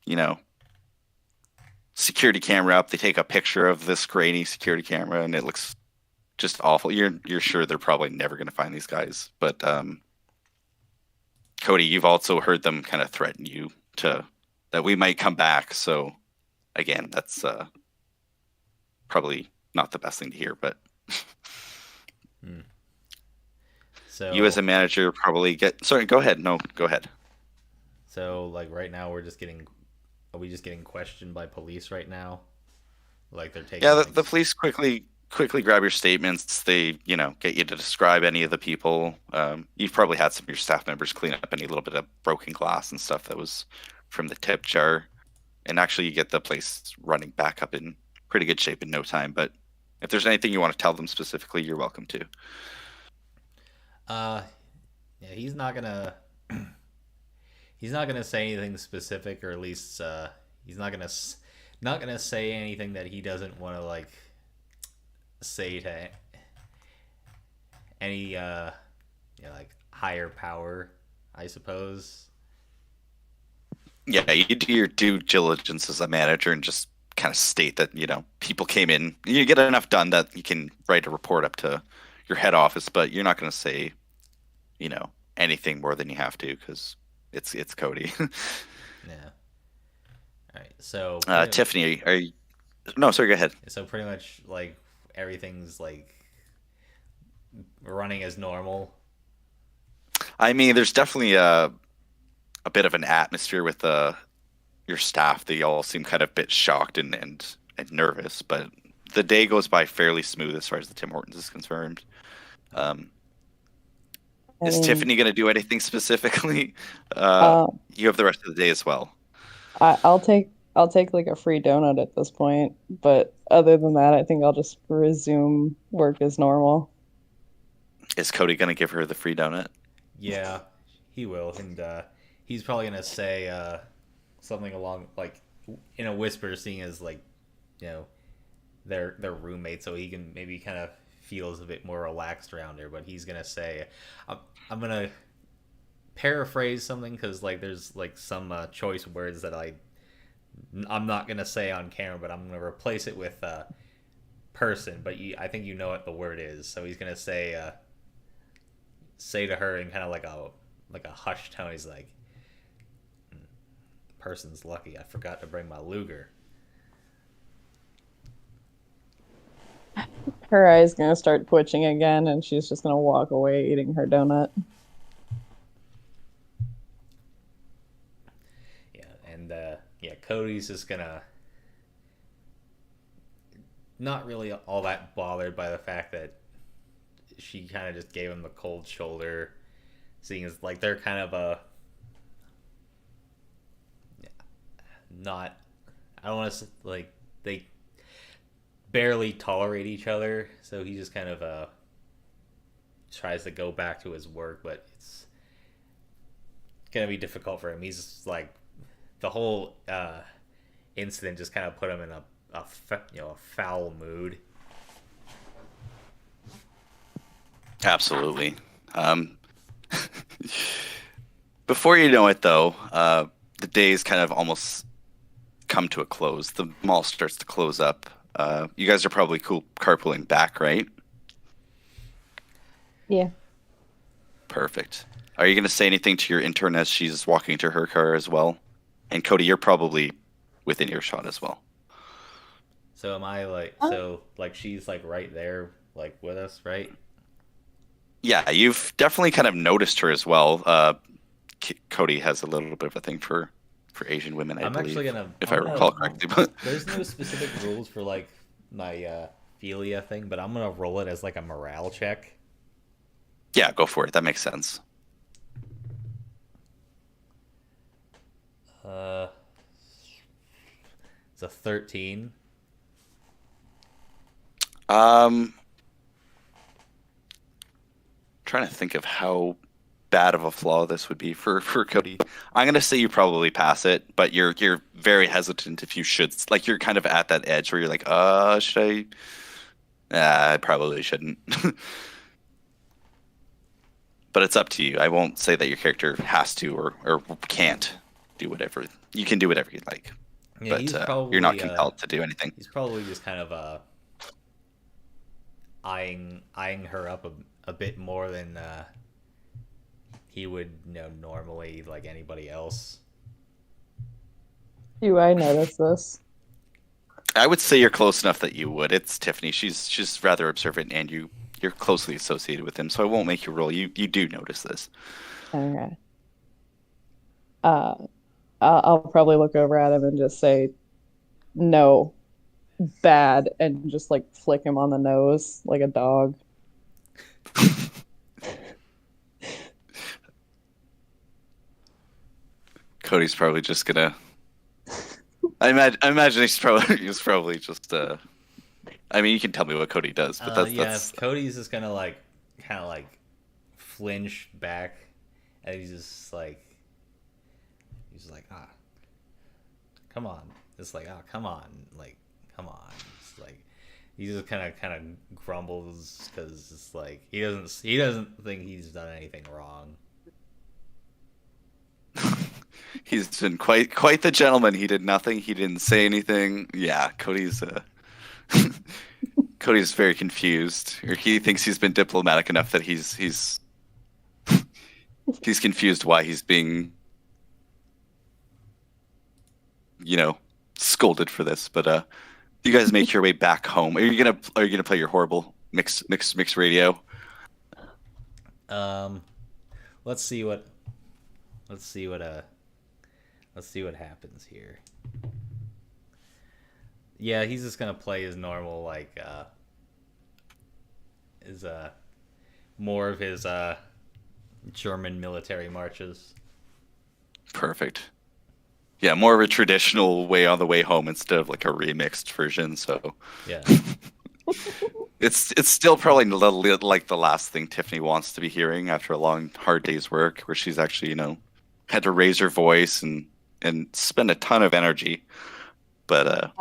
Speaker 1: you know, security camera up. They take a picture of this grainy security camera, and it looks just awful. You're sure they're probably never going to find these guys, but Cody, you've also heard them kind of threaten you to that we might come back. So again, that's probably not the best thing to hear, but
Speaker 2: Hmm.
Speaker 1: you as
Speaker 2: So
Speaker 1: a manager probably get. Sorry, go ahead. No, go ahead.
Speaker 2: so like right now we're just getting are we just getting questioned by police right now? Like they're
Speaker 1: Yeah,
Speaker 2: taking like
Speaker 1: the police quickly grab your statements. They get you to describe any of the people. You've probably had some of your staff members clean up any little bit of broken glass and stuff that was from the tip jar, and actually you get the place running back up in pretty good shape in no time. But if there's anything you want to tell them specifically, you're welcome to.
Speaker 2: uh yeah, he's not gonna say anything specific, or at least he's not gonna say anything that he doesn't want to like say to any like higher power, I suppose.
Speaker 1: Yeah, you do your due diligence as a manager and just kind of state that people came in. You get enough done that you can write a report up to your head office, but you're not going to say you know anything more than you have to because it's Cody.
Speaker 2: Yeah. All right.
Speaker 1: Tiffany, are you? No, sorry. Go ahead.
Speaker 2: Pretty much like everything's like running as normal.
Speaker 1: I mean, there's definitely a bit of an atmosphere with your staff. They all seem kind of a bit shocked and nervous, but the day goes by fairly smooth as far as the Tim Hortons is concerned. Um,
Speaker 3: I
Speaker 1: is
Speaker 3: mean,
Speaker 1: Tiffany going to do anything specifically?
Speaker 3: uh,
Speaker 1: You have the rest of the day as well.
Speaker 3: I'll take like a free donut at this point, but other than that, I think I'll just resume work as normal.
Speaker 1: Is Cody going to give her the free donut?
Speaker 2: Yeah, he will, and he's probably gonna say something along like in a whisper, seeing as like you know their roommate, so he can maybe kind of feels a bit more relaxed around her. But he's gonna say, I'm gonna paraphrase something because like there's like some choice words that I'm not gonna say on camera, but I'm gonna replace it with person. But I think you know what the word is, so he's gonna say to her in kind of like a hushed tone. He's like, person's lucky. I forgot to bring my Luger.
Speaker 3: Her eye's gonna start twitching again, and she's just gonna walk away eating her donut.
Speaker 2: Yeah, and yeah, Cody's just gonna not really all that bothered by the fact that she kind of just gave him the cold shoulder, seeing as like they're kind of a not. I don't want to like they barely tolerate each other, so he just kind of tries to go back to his work, but it's gonna be difficult for him. He's just, like the whole incident just kind of put him in a foul mood.
Speaker 1: Absolutely. Before you know it, though, the days kind of almost come to a close. The mall starts to close up. You guys are probably carpooling back, right?
Speaker 3: Yeah.
Speaker 1: Perfect. Are you going to say anything to your intern as she's walking to her car as well? And Cody, you're probably within earshot as well.
Speaker 2: So am I like she's like right there like with us, right?
Speaker 1: Yeah, you've definitely kind of noticed her as well. Cody has a little bit of a thing for Asian women, I believe, if I recall correctly. But
Speaker 2: there's no specific rules for like my philia thing, but I'm gonna roll it as like a morale check.
Speaker 1: Yeah, go for it. That makes sense.
Speaker 2: It's a 13.
Speaker 1: Trying to think of how bad of a flaw this would be for Cody. I'm gonna say you probably pass it, but you're very hesitant if you should. Like you're kind of at that edge where you're like, should I? I probably shouldn't. But it's up to you. I won't say that your character has to or can't do whatever. You can do whatever you like,
Speaker 2: Yeah,
Speaker 1: but you're not compelled to do anything.
Speaker 2: He's probably just kind of eyeing her up a bit more than he would normally, like anybody else.
Speaker 3: Do I notice this?
Speaker 1: I would say you're close enough that you would. It's Tiffany. She's rather observant, and you're closely associated with him, so I won't make you roll. You do notice this.
Speaker 3: Okay. I'll probably look over at him and just say, "No, bad," and just like flick him on the nose like a dog.
Speaker 1: Cody's probably just gonna. I imagine he's probably just. I mean, you can tell me what Cody does, but that's.
Speaker 2: Cody's just gonna like kind of like flinch back, and he's just like, come on. It's like, come on, like, come on. It's like he just kind of grumbles because it's like he doesn't think he's done anything wrong.
Speaker 1: He's been quite the gentleman. He did nothing. He didn't say anything. Yeah, Cody's Cody's very confused, or he thinks he's been diplomatic enough that he's confused why he's being scolded for this. But you guys make your way back home. Are you gonna play your horrible mix radio?
Speaker 2: Let's see what happens here. Yeah, he's just gonna play his normal, like more of his German military marches.
Speaker 1: Perfect. Yeah, more of a traditional way on the way home instead of like a remixed version. So
Speaker 2: yeah,
Speaker 1: it's still probably like the last thing Tiffany wants to be hearing after a long, hard day's work, where she's actually had to raise her voice and spend a ton of energy. But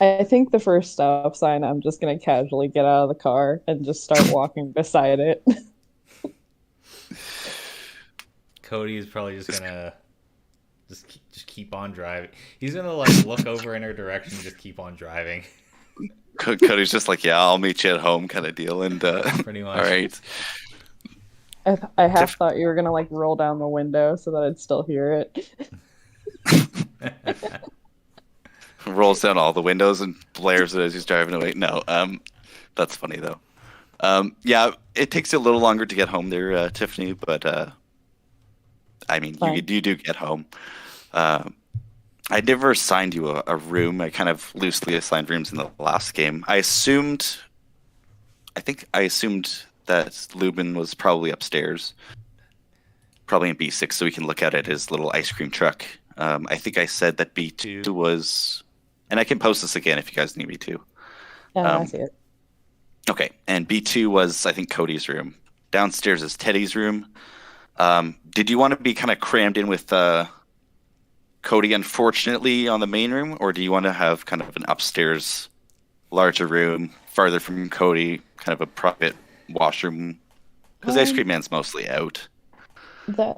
Speaker 3: I think the first stop sign, I'm just gonna casually get out of the car and just start walking beside it.
Speaker 2: Cody is probably just gonna just keep on driving. He's gonna like look over in her direction and just keep on driving.
Speaker 1: Cody's just like, yeah, I'll meet you at home kind of deal. And
Speaker 2: pretty much.
Speaker 1: All right.
Speaker 3: I half thought you were gonna like roll down the window so that I'd still hear it.
Speaker 1: Rolls down all the windows and blares it as he's driving away. No, that's funny though. Yeah, it takes you a little longer to get home there, Tiffany, but I mean, you
Speaker 3: Fine.
Speaker 1: you do get home. Um, I never assigned you a room. I kind of loosely assigned rooms in the last game. I assumed that Lubin was probably upstairs, probably in B6, so we can look at it his little ice cream truck. I think I said that B2 was, and I can post this again if you guys need me to.
Speaker 3: Yeah, no, I
Speaker 1: Um,
Speaker 3: see it.
Speaker 1: okay, and B2 was, I think, Cody's room. Downstairs is Teddy's room. Did you want to be kind of crammed in with Cody, unfortunately, on the main room, or do you want to have kind of an upstairs, larger room, farther from Cody, kind of a private washroom? Because Ice
Speaker 3: Um,
Speaker 1: Cream Man's mostly out.
Speaker 3: that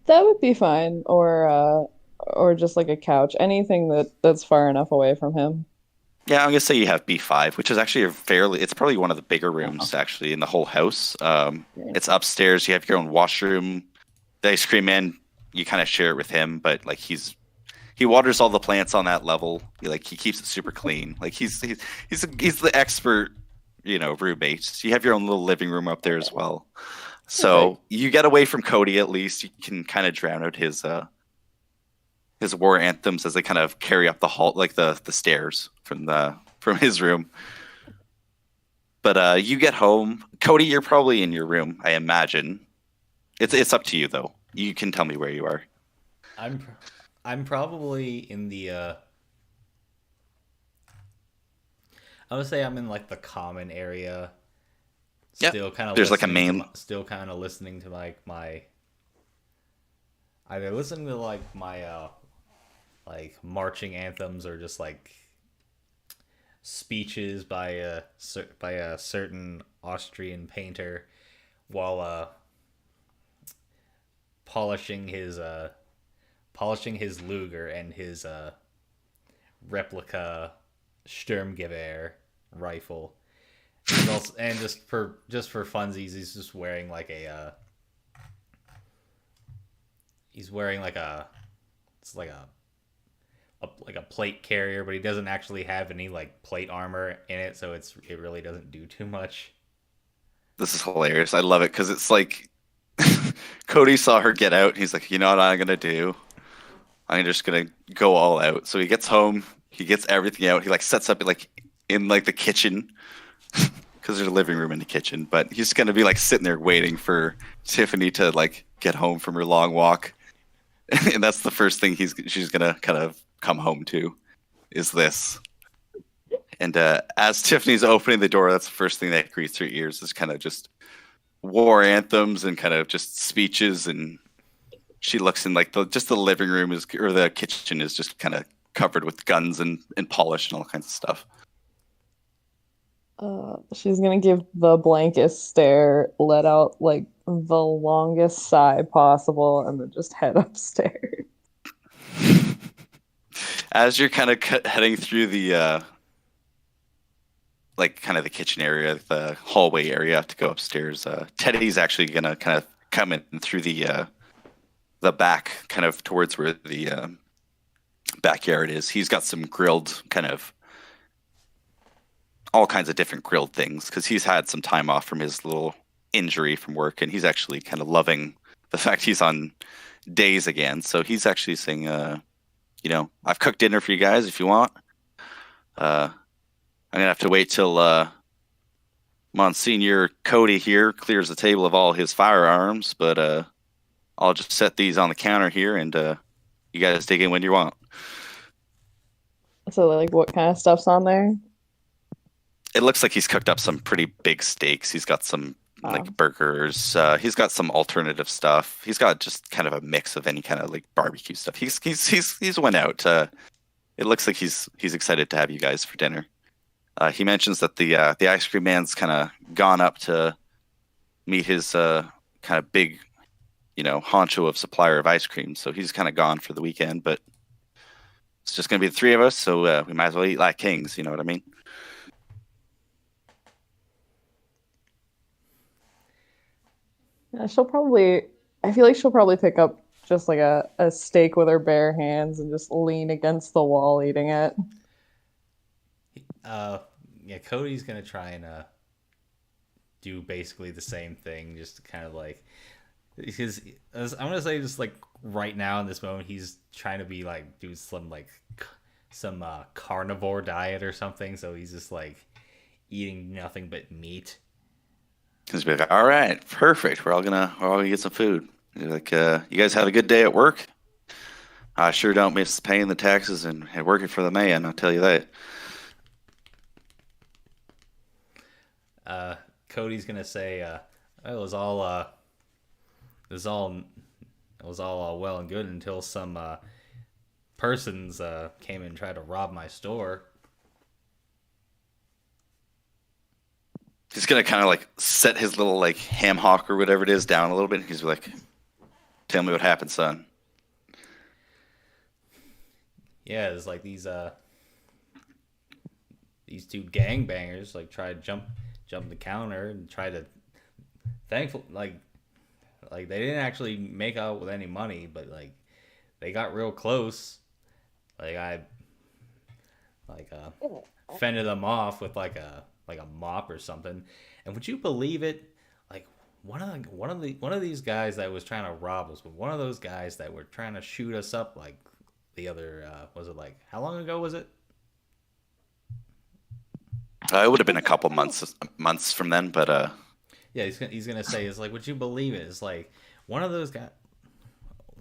Speaker 3: that would be fine, or just like a couch, anything that's far enough away from him.
Speaker 1: Yeah, I'm gonna say you have B5, which is actually a fairly. It's probably one of the bigger
Speaker 3: Oh,
Speaker 1: rooms actually in the whole house.
Speaker 3: great.
Speaker 1: It's upstairs. You have your own washroom. The Ice Cream Man, you kind of share it with him, but like he waters all the plants on that level. He keeps it super clean. Like he's the expert, roommate. You have your own little living room up there as well.
Speaker 3: Perfect.
Speaker 1: So you get away from Cody at least. You can kind of drown out his war anthems as they kind of carry up the hall, like the stairs from his room. But you get home, Cody. You're probably in your room, I imagine. It's up to you though. You can tell me where you are.
Speaker 2: I'm pr- I'm probably in the I would say I'm in like the common area,
Speaker 1: Yep.
Speaker 2: still kind of
Speaker 1: There's like a
Speaker 2: listening to
Speaker 1: main.
Speaker 2: my either listening to like my like marching anthems or just like speeches by a certain Austrian painter while polishing his uh polishing his Luger and his replica Sturmgewehr rifle. He's also, and just for funsies, he's just wearing like he's wearing like a it's like a plate carrier, but he doesn't actually have any like plate armor in it, so it really doesn't do too much.
Speaker 1: This is hilarious. I love it because it's like Cody saw her get out. He's like, you know what I'm gonna do? I'm just gonna go all out. So he gets home. He gets everything out. He like sets up like in like the kitchen because there's a living room in the kitchen. But he's gonna be like sitting there waiting for Tiffany to like get home from her long walk, and that's the first thing she's gonna kind of come home to is this. And as Tiffany's opening the door, that's the first thing that greets her ears is kind of just war anthems and kind of just speeches. And she looks in like the living room is or the kitchen is just kind of covered with guns and polish and all kinds of stuff.
Speaker 3: She's gonna give the blankest stare, let out like the longest sigh possible, and then just head upstairs.
Speaker 1: As you're kind of heading through the like kind of the kitchen area, the hallway area to go upstairs, Teddy's actually gonna kind of come in through the back, kind of towards where the backyard is. He's got some grilled kind of all kinds of different grilled things because he's had some time off from his little injury from work, and he's actually kind of loving the fact he's on days again. So he's actually saying, I've cooked dinner for you guys if you want. I'm gonna have to wait till Monsignor Cody here clears the table of all his firearms, but I'll just set these on the counter here, and you guys dig in when you want.
Speaker 3: So, like, what kind of stuff's on there?
Speaker 1: It looks like he's cooked up some pretty big steaks. He's got some
Speaker 3: Um,
Speaker 1: like burgers. He's got some alternative stuff. He's got just kind of a mix of any kind of like barbecue stuff. He's went out. It looks like he's excited to have you guys for dinner. He mentions that the ice cream man's kind of gone up to meet his kind of big, honcho of supplier of ice cream. So he's kind of gone for the weekend, but it's just gonna be the three of us. So we might as well eat like kings. You know what I mean?
Speaker 3: yeah, she'll probably. I feel like she'll probably pick up just like a steak with her bare hands and just lean against the wall eating it.
Speaker 2: Uh, yeah, Cody's gonna try and do basically the same thing, just kind of like because I'm gonna say just like right now in this moment he's trying to be like do some like some carnivore diet or something, so he's just like eating nothing but meat.
Speaker 1: He's be like, all right, perfect. We're all gonna get some food. He's like, you guys have a good day at work. I sure don't miss paying the taxes and working for the man. I'll tell you that.
Speaker 2: Cody's gonna say, "It was all it was all it was all well and good until some persons came and tried to rob my store."
Speaker 1: He's gonna kind of like set his little like ham hock or whatever it is down a little bit. He's like, "Tell me what happened, son."
Speaker 2: Yeah, it's like these two gangbangers like tried to jump the counter and try to thankful like they didn't actually make out with any money, but like they got real close. Like I like fended them off with like a mop or something. And would you believe it? Like one of these guys that was trying to rob us, one of those guys that were trying to shoot us up like the other was it like how long ago was it?
Speaker 1: It would have been a couple months from then, but
Speaker 2: Yeah, he's gonna say it's like, would you believe it? It's like one of those guys.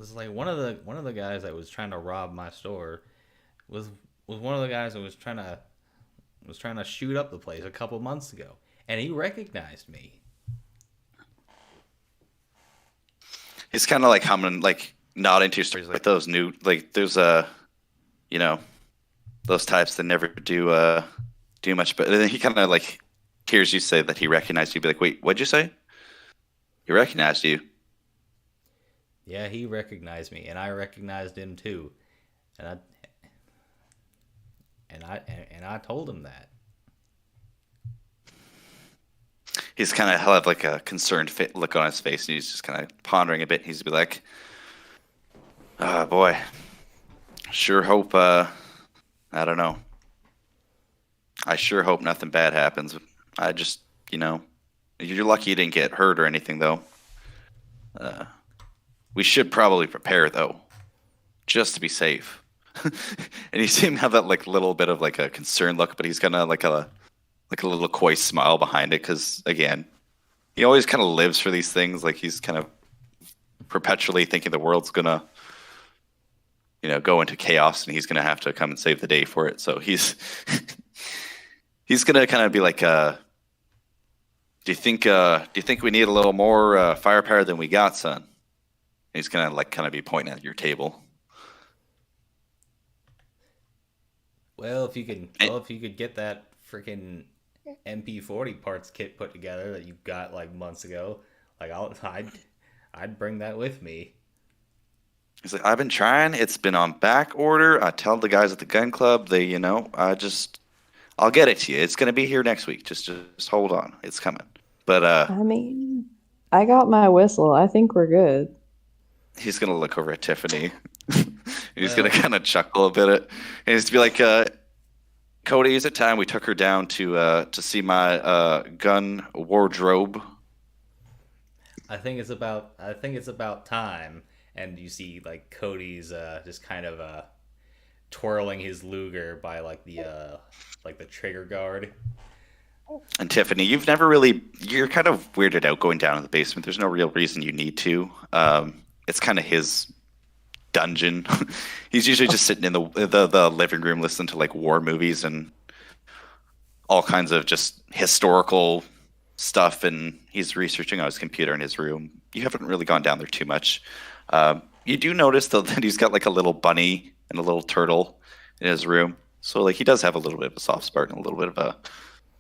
Speaker 2: It's like one of the guys that was trying to rob my store was one of the guys that was trying to shoot up the place a couple months ago, and he recognized me.
Speaker 1: he's kind of like humming, like nodding to your stories, like those new, like there's you know, those types that never do much, but then he kind of like hears you say that he recognized you. Be like, wait, what'd you say? He recognized you.
Speaker 2: Yeah, he recognized me, and I recognized him too, and I told him that.
Speaker 1: He's kind of have like a concerned look on his face, and he's just kind of pondering a bit. He's be like, "Oh boy, sure hope. I don't know. I sure hope nothing bad happens. I just, you're lucky you didn't get hurt or anything, though. We should probably prepare, though, just to be safe." And you see him have that like little bit of like a concerned look, but he's kind of like a little coy smile behind it, because again, he always kind of lives for these things. Like he's kind of perpetually thinking the world's gonna, go into chaos, and he's gonna have to come and save the day for it. So he's he's gonna kind of be like, "Do you think we need a little more firepower than we got, son?" And he's gonna like kind of be pointing at your table.
Speaker 2: Well, if you could get that freaking MP40 parts kit put together that you got like months ago, like I'd bring that with me.
Speaker 1: He's like, "I've been trying. It's been on back order. I tell the guys at the gun club, I'll get it to you. It's gonna be here next week. Just hold on. It's coming." But
Speaker 3: I mean, I got my whistle. I think we're good.
Speaker 1: he's gonna look over at Tiffany. He's
Speaker 2: Well,
Speaker 1: gonna kind of chuckle a bit, and he's to be like, "Cody, is it time we took her down to see my gun wardrobe?"
Speaker 2: I think it's about time. And you see like Cody's just kind of twirling his Luger by like the trigger guard.
Speaker 1: And Tiffany, you're kind of weirded out going down in the basement. There's no real reason you need to. It's kind of his dungeon. He's usually just sitting in the living room listening to like war movies and all kinds of just historical stuff, and he's researching on his computer in his room. You haven't really gone down there too much. You do notice though that he's got like a little bunny and a little turtle in his room. So like he does have a little bit of a soft spot and a little bit of a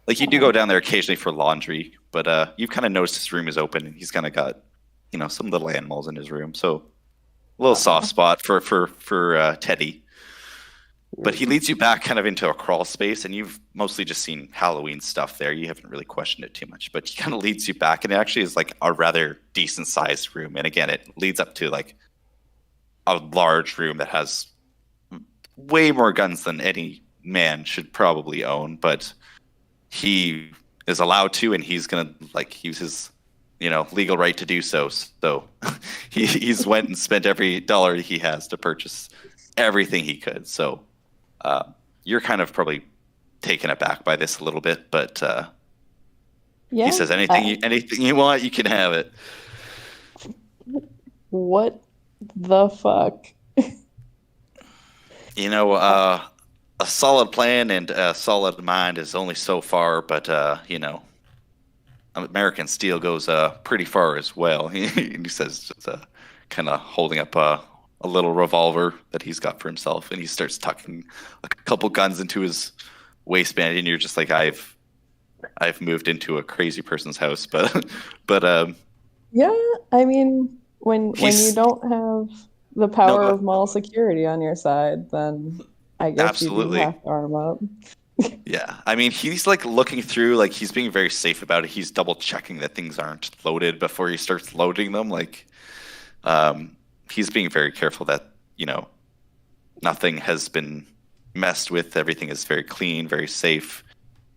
Speaker 1: like you do go down there occasionally for laundry, but you've kind of noticed his room is open and he's kind of got some little animals in his room. So a little soft spot for Teddy. But he leads you back kind of into a crawl space, and you've mostly just seen Halloween stuff there. You haven't really questioned it too much, but he kind of leads you back, and it actually is like a rather decent sized room. And again, it leads up to like a large room that has way more guns than any man should probably own, but he is allowed to, and he's gonna like use his legal right to do so. So he's went and spent every dollar he has to purchase everything he could. So you're kind of probably taken aback by this a little bit, but he
Speaker 3: Yeah.
Speaker 1: says anything you want, you can have it.
Speaker 3: What the fuck?
Speaker 1: A solid plan and a solid mind is only so far, but American steel goes pretty far as well. He says, just kind of holding up a little revolver that he's got for himself, and he starts tucking a couple guns into his waistband, and you're just like, I've moved into a crazy person's house, but
Speaker 3: Yeah, I mean, when you don't have the
Speaker 1: no,
Speaker 3: power of mall security on your side, then I guess you do
Speaker 1: absolutely.
Speaker 3: have to arm up.
Speaker 1: Yeah, I mean, he's like looking through, like he's being very safe about it. He's double checking that things aren't loaded before he starts loading them. Like, he's being very careful that nothing has been messed with. Everything is very clean, very safe.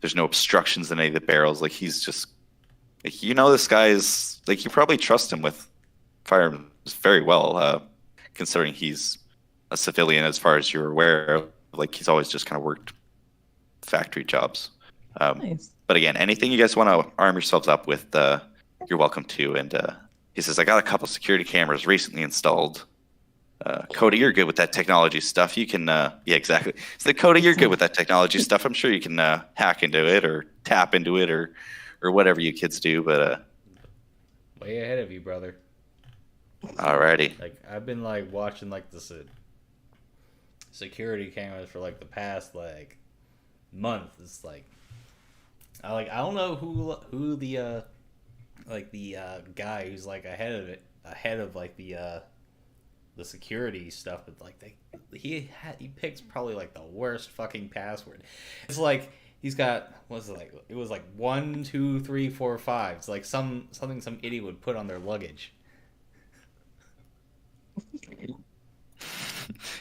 Speaker 1: There's no obstructions in any of the barrels. Like he's just, like, this guy is like you probably trust him with firearms very well, considering he's a civilian as far as you're aware. Like he's always just kind of worked factory jobs.
Speaker 3: Nice.
Speaker 1: But again, anything you guys want to arm yourselves up with, you're welcome to. And he says, I got a couple security cameras recently installed. Cody, you're good with that technology stuff. You can, yeah, exactly. So Cody, you're good with that technology stuff. I'm sure you can hack into it or tap into it or whatever you kids do. But
Speaker 2: Way ahead of you, brother.
Speaker 1: alrighty.
Speaker 2: Like I've been like watching like the security cameras for like the past like month. It's like I don't know who the guy who's like ahead of like the security stuff, but like he picks probably like the worst fucking password. It's like he's got what's it like? It was like 1, 2, 3, 4, 5. It's like something some idiot would put on their luggage.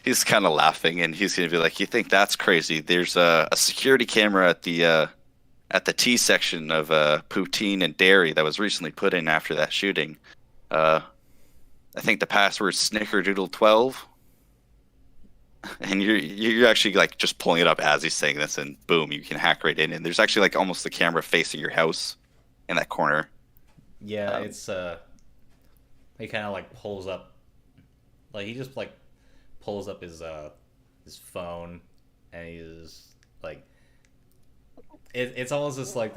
Speaker 1: He's kind of laughing, and he's gonna be like, "You think that's crazy? There's a security camera at the T section of Poutine and Dairy that was recently put in after that shooting. I think the password's Snickerdoodle12." And you're actually like just pulling it up as he's saying this, and boom, you can hack right in. And there's actually like almost the camera facing your house in that corner.
Speaker 2: Yeah, it's he kind of like pulls up, like he just like pulls up his phone, and he's like, it's almost just like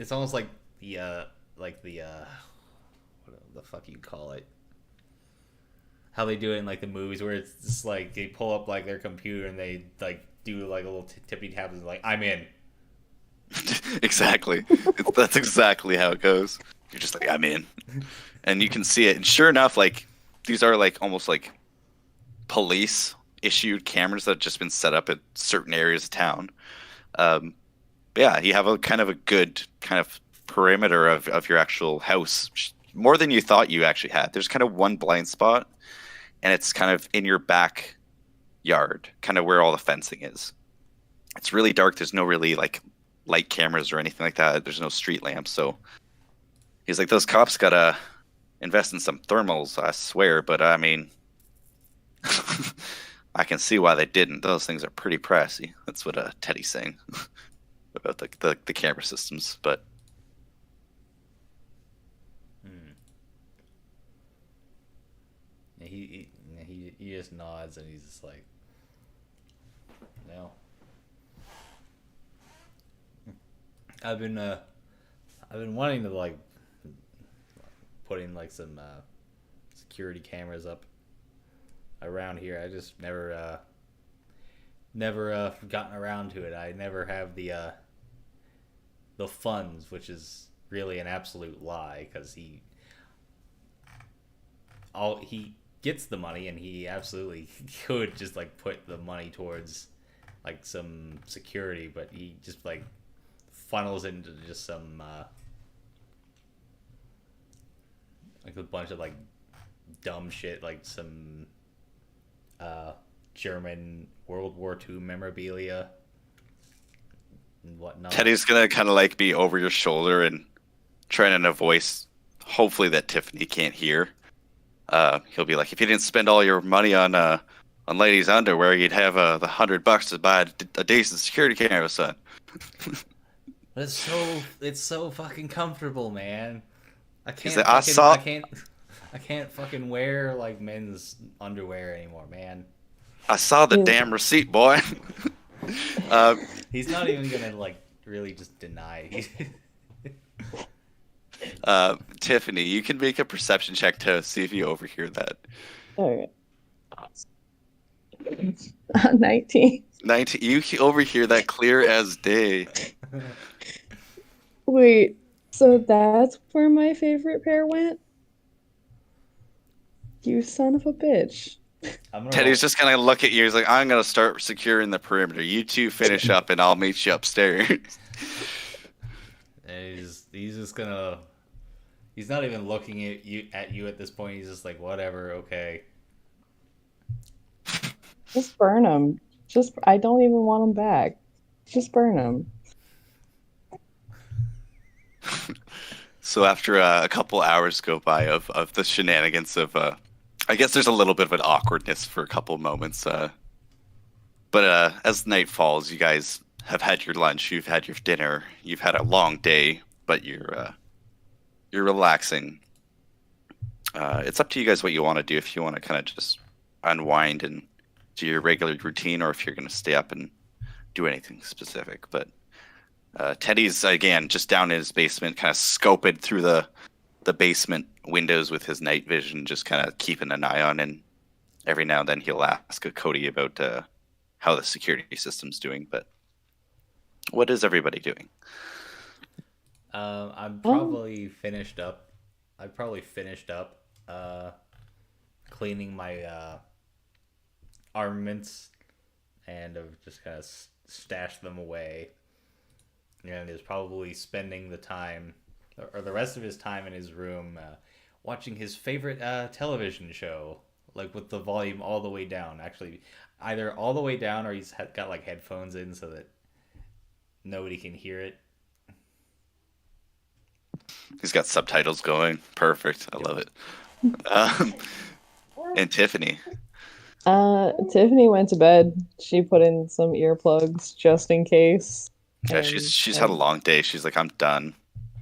Speaker 2: it's almost like the what the fuck you call it? How they do it in like the movies where it's just like they pull up like their computer and they like do like a little tippy taps and like I'm in.
Speaker 1: Exactly. That's exactly how it goes. You're just like, I'm in. And you can see it. And sure enough, like these are like almost like police issued cameras that have just been set up at certain areas of town. Yeah, you have a kind of a good kind of perimeter of your actual house, more than you thought you actually had. There's kind of one blind spot, and it's kind of in your backyard, kind of where all the fencing is. It's really dark. There's no really like light cameras or anything like that. There's no street lamps. So he's like, those cops gotta invest in some thermals, I swear. But I mean, I can see why they didn't. Those things are pretty pricey. That's what Teddy's saying about the camera systems. But
Speaker 2: he just nods and he's just like, no. I've been wanting to like put in like some security cameras up around here. I just never gotten around to it. I never have the funds, which is really an absolute lie because he gets the money and he absolutely could just like put the money towards like some security, but he just like funnels into just some like a bunch of like dumb shit like some uh, German World War II memorabilia and whatnot.
Speaker 1: Teddy's gonna kind of like be over your shoulder and trying in a voice, hopefully that Tiffany can't hear. He'll be like, if you didn't spend all your money on ladies' underwear, you'd have the $100 to buy a decent security camera, son.
Speaker 2: But it's so fucking comfortable, man. I
Speaker 1: He's
Speaker 2: can't
Speaker 1: like,
Speaker 2: I can't fucking wear like men's underwear anymore, man.
Speaker 1: I saw the
Speaker 3: Yeah.
Speaker 1: damn receipt, boy. uh,
Speaker 2: He's not even gonna like really just deny.
Speaker 1: Tiffany, you can make a perception check to see if you overhear that.
Speaker 3: All right. 19.
Speaker 1: 19, you overhear that clear as day.
Speaker 3: Wait, so that's where my favorite pair went? You son of a bitch.
Speaker 1: Teddy's just gonna look at you. He's like, I'm gonna start securing the perimeter. You two finish up, and I'll meet you upstairs.
Speaker 2: And he's just gonna. He's not even looking at you at this point. He's just like, whatever, okay.
Speaker 3: Just burn them. I don't even want them back. Just burn them.
Speaker 1: So after a couple hours go by of the shenanigans of, I guess there's a little bit of an awkwardness for a couple moments. But as night falls, you guys have had your lunch, you've had your dinner, you've had a long day, but you're relaxing. It's up to you guys what you want to do. If you want to kind of just unwind and do your regular routine, or if you're going to stay up and do anything specific. But Teddy's again just down in his basement, kind of scoping through the basement windows with his night vision, just kind of keeping an eye on. And every now and then he'll ask Cody about how the security system's doing. But what is everybody doing?
Speaker 2: I'm probably finished up. I probably finished up cleaning my armaments, and I've just kind of stashed them away. And is probably spending the time, or the rest of his time in his room, watching his favorite television show, like with the volume all the way down. Actually, either all the way down, or he's got like headphones in so that nobody can hear it.
Speaker 1: He's got subtitles going. Perfect. I love it. And Tiffany.
Speaker 3: Tiffany went to bed. She put in some earplugs just in case.
Speaker 1: Yeah, she's had a long day. She's like, I'm done.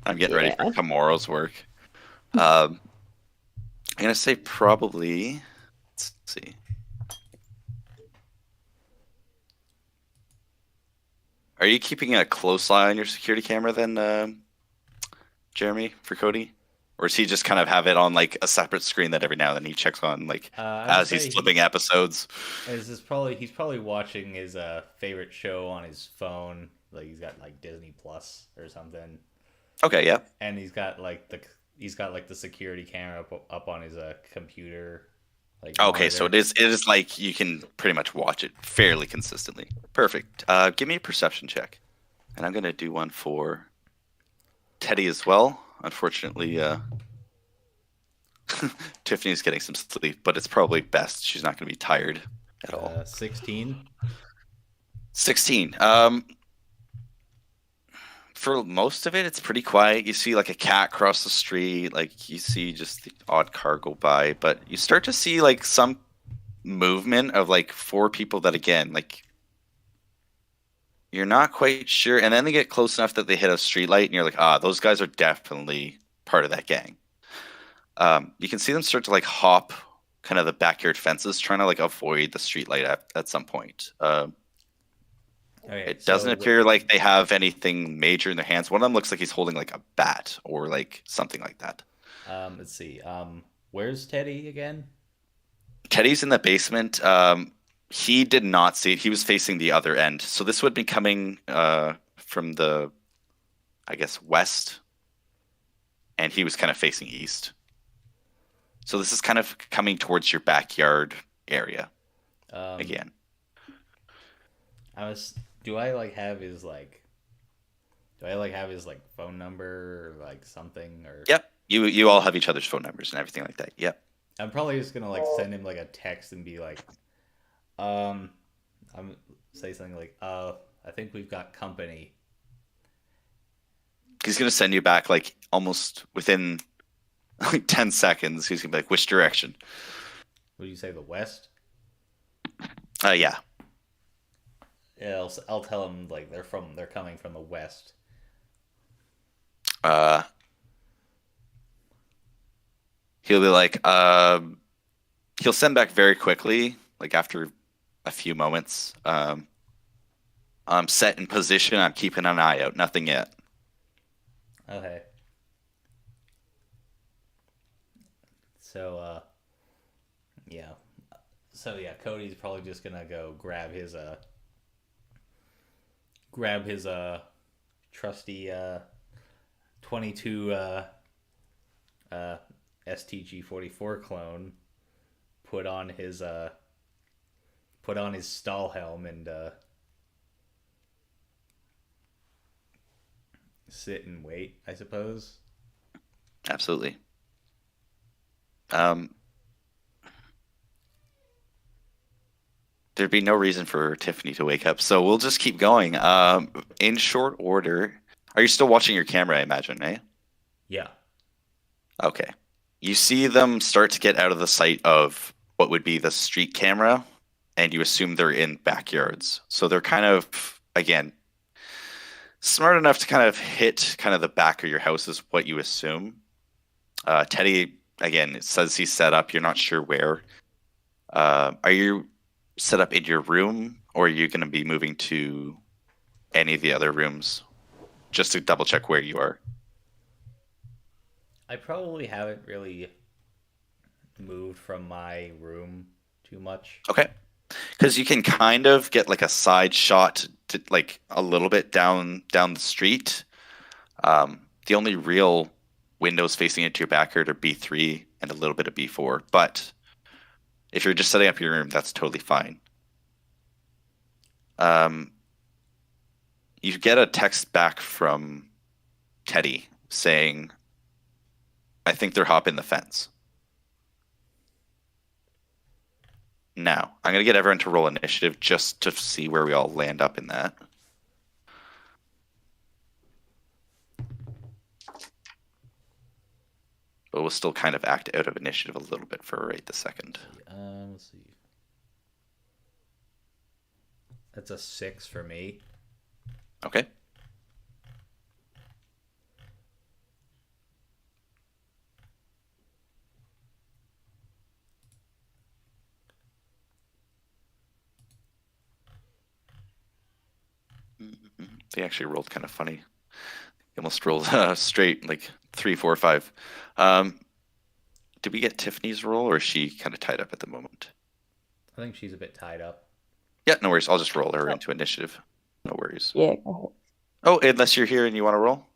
Speaker 1: I'm getting ready for tomorrow's work. I'm gonna say probably. Let's see. Are you keeping a close eye on your security camera then, Jeremy, for Cody? Or does he just kind of have it on like a separate screen that every now and then he checks on, like as he's flipping episodes?
Speaker 2: He's probably watching his favorite show on his phone. Like he's got like Disney Plus or something.
Speaker 1: Okay, yeah.
Speaker 2: And he's got like the security camera up on his computer. Like
Speaker 1: okay,
Speaker 2: monitor.
Speaker 1: so it is like you can pretty much watch it fairly consistently. Perfect. Give me a perception check, and I'm gonna do one for Teddy as well. Unfortunately, Tiffany's getting some sleep, but it's probably best. She's not going to be tired at all.
Speaker 2: 16.
Speaker 1: 16. For most of it, it's pretty quiet. You see like a cat cross the street. Like you see just the odd car go by, but you start to see like some movement of like 4 people that again, like you're not quite sure. And then they get close enough that they hit a streetlight and you're like, those guys are definitely part of that gang. You can see them start to like hop kind of the backyard fences, trying to like avoid the streetlight at some point. It doesn't appear like they have anything major in their hands. One of them looks like he's holding like a bat or like something like that.
Speaker 2: Let's see. Where's Teddy again?
Speaker 1: Teddy's in the basement. He did not see it. He was facing the other end. So this would be coming from the, I guess, west. And he was kind of facing east. So this is kind of coming towards your backyard area again.
Speaker 2: Do I have his phone number or like something or?
Speaker 1: Yep. You all have each other's phone numbers and everything like that. Yep.
Speaker 2: I'm probably just gonna like send him like a text and be like, um, I'm say something like, I think we've got company.
Speaker 1: He's gonna send you back like almost within like 10 seconds. He's gonna be like, which direction?
Speaker 2: Would you say the west?
Speaker 1: Yeah.
Speaker 2: Yeah, I'll tell him like they're coming from the west.
Speaker 1: Uh, he'll be like, he'll send back very quickly, like after a few moments. I'm set in position. I'm keeping an eye out. Nothing yet.
Speaker 2: Okay. So yeah. So yeah, Cody's probably just gonna go grab his trusty 22 STG-44 clone, put on his stall helm and sit and wait, I suppose.
Speaker 1: Absolutely. Um, there'd be no reason for Tiffany to wake up, so we'll just keep going. In short order, are you still watching your camera, I imagine, eh?
Speaker 2: Yeah.
Speaker 1: Okay. You see them start to get out of the sight of what would be the street camera, and you assume they're in backyards. So they're kind of, again, smart enough to kind of hit kind of the back of your house is what you assume. Teddy, again, it says he's set up. You're not sure where. Are you set up in your room, or are you going to be moving to any of the other rooms just to double check where you are?
Speaker 2: I probably haven't really moved from my room too much.
Speaker 1: Okay. Because you can kind of get like a side shot to like a little bit down the street. The only real windows facing into your backyard are B3 and a little bit of B4. But if you're just setting up your room, that's totally fine. You get a text back from Teddy saying, I think they're hopping the fence. Now, I'm going to get everyone to roll initiative just to see where we all land up in that. But we'll still kind of act out of initiative a little bit for right this second.
Speaker 2: Let's see. That's a 6 for me.
Speaker 1: Okay. They actually rolled kind of funny. They almost rolled straight, like 3, 4, 5. Did we get Tiffany's roll, or is she kind of tied up at the moment?
Speaker 2: I think she's a bit tied up.
Speaker 1: Yeah, no worries. I'll just roll her into initiative. No worries.
Speaker 3: Yeah, go
Speaker 1: Oh, unless you're here and you want to roll,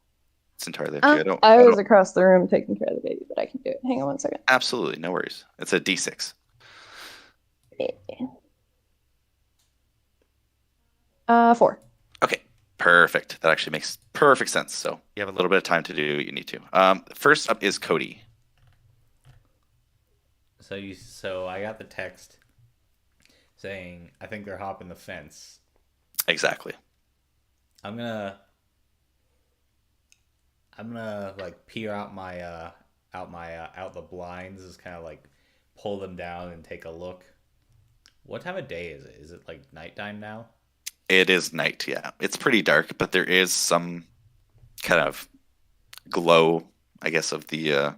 Speaker 1: it's entirely up to you.
Speaker 3: ahead. I was across the room taking care of the baby, but I can do it. Hang on one second.
Speaker 1: Absolutely, no worries. It's a D6.
Speaker 3: Yeah. 4.
Speaker 1: Okay, perfect. That actually makes perfect sense. So you have a little bit of time to do what you need to. First up is Cody.
Speaker 2: So I got the text saying I think they're hopping the fence.
Speaker 1: Exactly.
Speaker 2: I'm gonna like peer out the blinds, just kind of like pull them down and take a look. What time of day is it? Is it like nighttime now?
Speaker 1: It is night, yeah. It's pretty dark, but there is some kind of glow, I guess, of the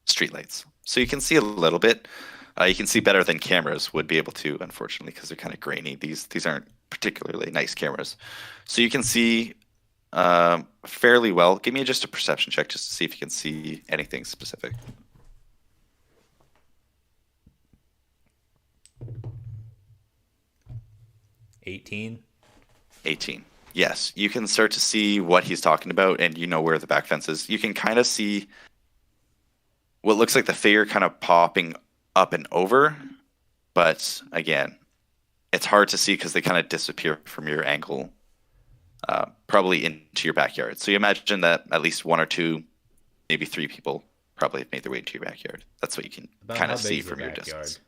Speaker 1: streetlights. So you can see a little bit. You can see better than cameras would be able to, unfortunately, because they're kind of grainy. These aren't particularly nice cameras. So you can see fairly well. Give me just a perception check just to see if you can see anything specific.
Speaker 2: 18.
Speaker 1: 18. Yes, you can start to see what he's talking about, and you know where the back fence is. You can kind of see what looks like the figure kind of popping up and over, but again, it's hard to see because they kind of disappear from your angle, probably into your backyard. So you imagine that at least 1 or 2, maybe 3 people probably have made their way into your backyard. That's what you can
Speaker 2: About
Speaker 1: kind
Speaker 2: how
Speaker 1: of
Speaker 2: big
Speaker 1: see
Speaker 2: is the
Speaker 1: from your
Speaker 2: backyard?
Speaker 1: distance.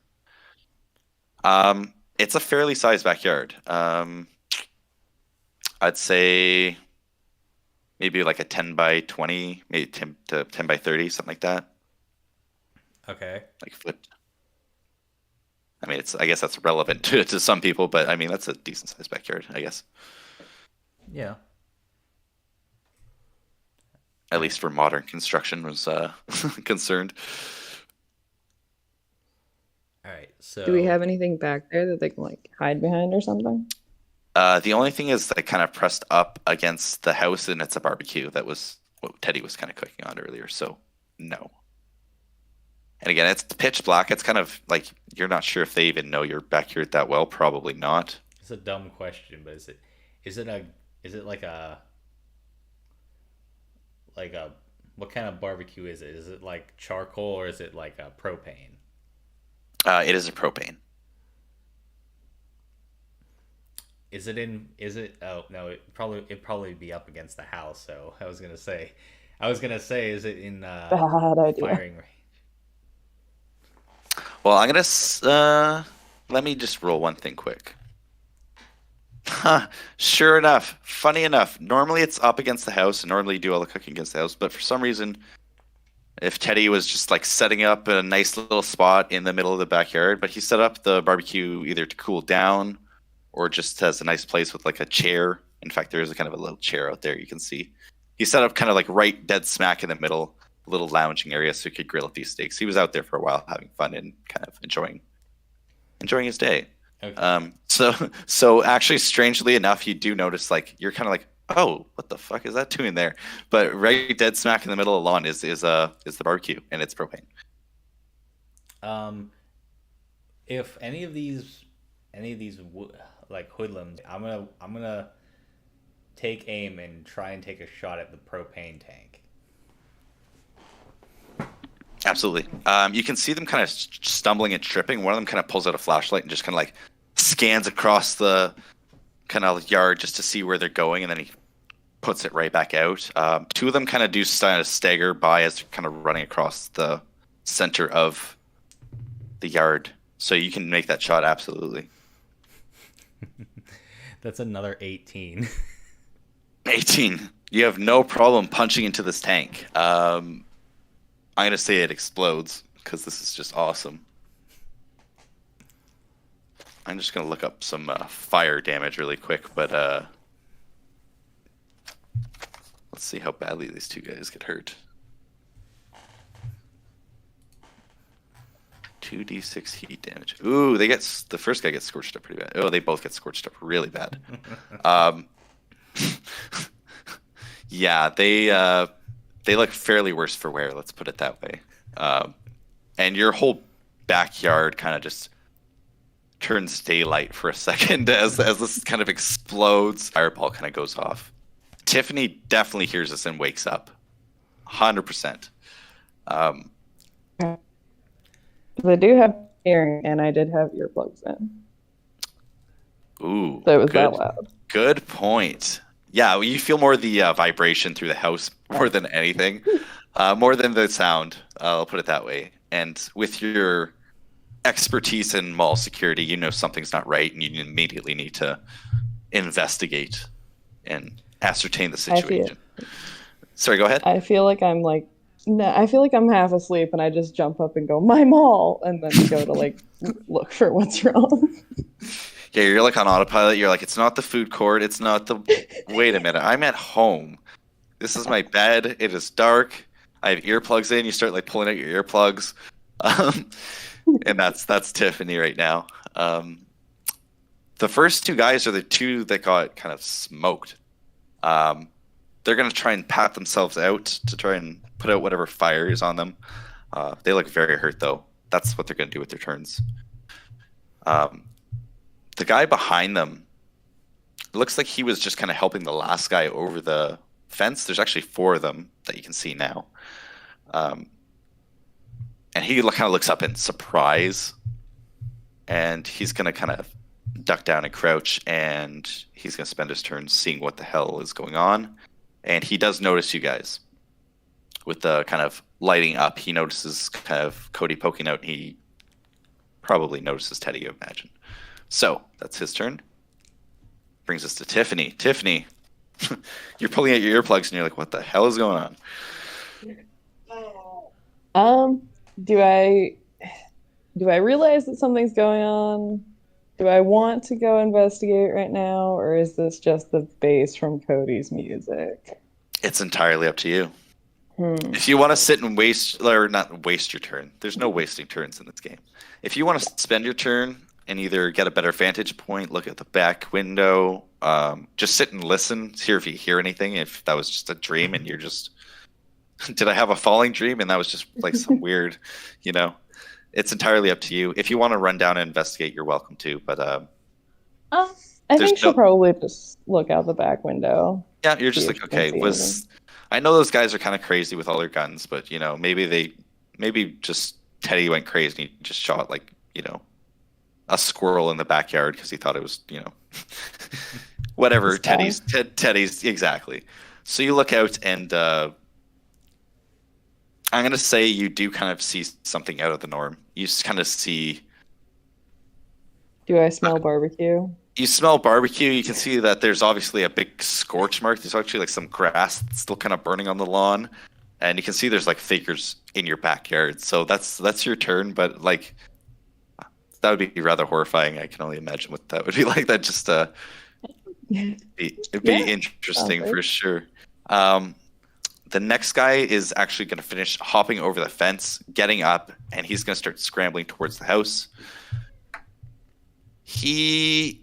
Speaker 1: It's a fairly sized backyard. I'd say maybe like a 10 by 20, maybe 10 to 10 by 30, something like that.
Speaker 2: Okay.
Speaker 1: Like foot. I mean, I guess that's relevant to some people, but I mean, that's a decent sized backyard, I guess.
Speaker 2: Yeah.
Speaker 1: At least for modern construction was concerned.
Speaker 2: All right. So
Speaker 3: Do we have anything back there that they can like hide behind or something?
Speaker 1: The only thing is that I kind of pressed up against the house, and it's a barbecue. That was what Teddy was kind of cooking on earlier, so no. And again, it's pitch black. It's kind of like you're not sure if they even know your backyard that well. Probably not.
Speaker 2: it's a dumb question, but is it like a what kind of barbecue is it? Is it like charcoal or is it like a propane?
Speaker 1: It is a propane.
Speaker 2: Is it oh no, it'd probably be up against the house, so I was gonna say is it in
Speaker 3: Bad idea.
Speaker 2: firing range?
Speaker 1: Well, I'm gonna let me just roll one thing quick. Sure enough, funny enough, normally it's up against the house, and normally you do all the cooking against the house, but for some reason, if Teddy was just like setting up a nice little spot in the middle of the backyard, but he set up the barbecue either to cool down or just as a nice place with like a chair. In fact, there is a kind of a little chair out there you can see. He set up kind of like right dead smack in the middle, a little lounging area so he could grill a few steaks. He was out there for a while having fun and kind of enjoying his day.
Speaker 2: Okay.
Speaker 1: So actually, strangely enough, you do notice like you're kind of like, oh, what the fuck is that doing there? But right dead smack in the middle of the lawn is the barbecue, and it's propane.
Speaker 2: Um, if like hoodlums, I'm gonna take aim and try and take a shot at the propane tank.
Speaker 1: Absolutely. You can see them kind of stumbling and tripping. One of them kind of pulls out a flashlight and just kind of like scans across the kind of yard just to see where they're going, and then he puts it right back out. Two of them kind of do stagger by as they're kind of running across the center of the yard. So you can make that shot absolutely.
Speaker 2: That's another 18.
Speaker 1: 18. You have no problem punching into this tank. I'm gonna say it explodes because this is just awesome. I'm just gonna look up some fire damage really quick, but let's see how badly these two guys get hurt. 2d6 heat damage. Ooh, the first guy gets scorched up pretty bad. Oh, they both get scorched up really bad. Yeah, they look fairly worse for wear. Let's put it that way. And your whole backyard kind of just turns daylight for a second as this kind of explodes. Fireball kind of goes off. Tiffany definitely hears this and wakes up, 100%.
Speaker 3: I do have hearing, and I did have earplugs in,
Speaker 1: Ooh,
Speaker 3: so it was
Speaker 1: good,
Speaker 3: that loud.
Speaker 1: good point. Yeah, you feel more the vibration through the house more than anything, more than the sound. I'll put it that way. And with your expertise in mall security, you know something's not right, and you immediately need to investigate and ascertain the situation. Sorry, go ahead.
Speaker 3: I feel like I'm like, no, I feel like I'm half asleep, and I just jump up and go, my mall, and then go to like look for what's wrong.
Speaker 1: Yeah, you're like on autopilot. You're like, it's not the food court. It's not the. Wait a minute. I'm at home. This is my bed. It is dark. I have earplugs in. You start like pulling out your earplugs, and that's Tiffany right now. The first two guys are the two that got kind of smoked. They're gonna try and pat themselves out to try and put out whatever fire is on them. They look very hurt though. That's what they're gonna do with their turns. The guy behind them, it looks like he was just kind of helping the last guy over the fence. There's actually four of them that you can see now. And he kind of looks up in surprise, and he's going to kind of duck down and crouch, and he's going to spend his turn seeing what the hell is going on. And he does notice you guys. with the kind of lighting up, he notices kind of Cody poking out. And he probably notices Teddy, you imagine. So that's his turn. Brings us to Tiffany. Tiffany, you're pulling out your earplugs and you're like, what the hell is going on?
Speaker 3: Do I realize that something's going on? Do I want to go investigate right now, or is this just the bass from Cody's music?
Speaker 1: It's entirely up to you.
Speaker 3: Hmm.
Speaker 1: If you want to sit and waste, or not waste your turn, there's no wasting turns in this game. If you want to spend your turn and either get a better vantage point, look at the back window, just sit and listen, hear if you hear anything, if that was just a dream and you're just, did I have a falling dream and that was just like some weird, it's entirely up to you. If you want to run down and investigate, you're welcome to, but
Speaker 3: I think she'll probably just look out the back window.
Speaker 1: Yeah, you're just like, okay, I know those guys are kind of crazy with all their guns, but maybe just Teddy went crazy and he just shot like, a squirrel in the backyard because he thought it was, whatever. Teddy's exactly. So you look out and I'm going to say you do kind of see something out of the norm. You just kind of see.
Speaker 3: Do I smell barbecue?
Speaker 1: You smell barbecue. You can see that there's obviously a big scorch mark. There's actually like some grass that's still kind of burning on the lawn, and you can see there's like figures in your backyard. So that's your turn, but like that would be rather horrifying. I can only imagine what that would be like. That just it'd be interesting for sure. The next guy is actually going to finish hopping over the fence, getting up, and he's going to start scrambling towards the house. He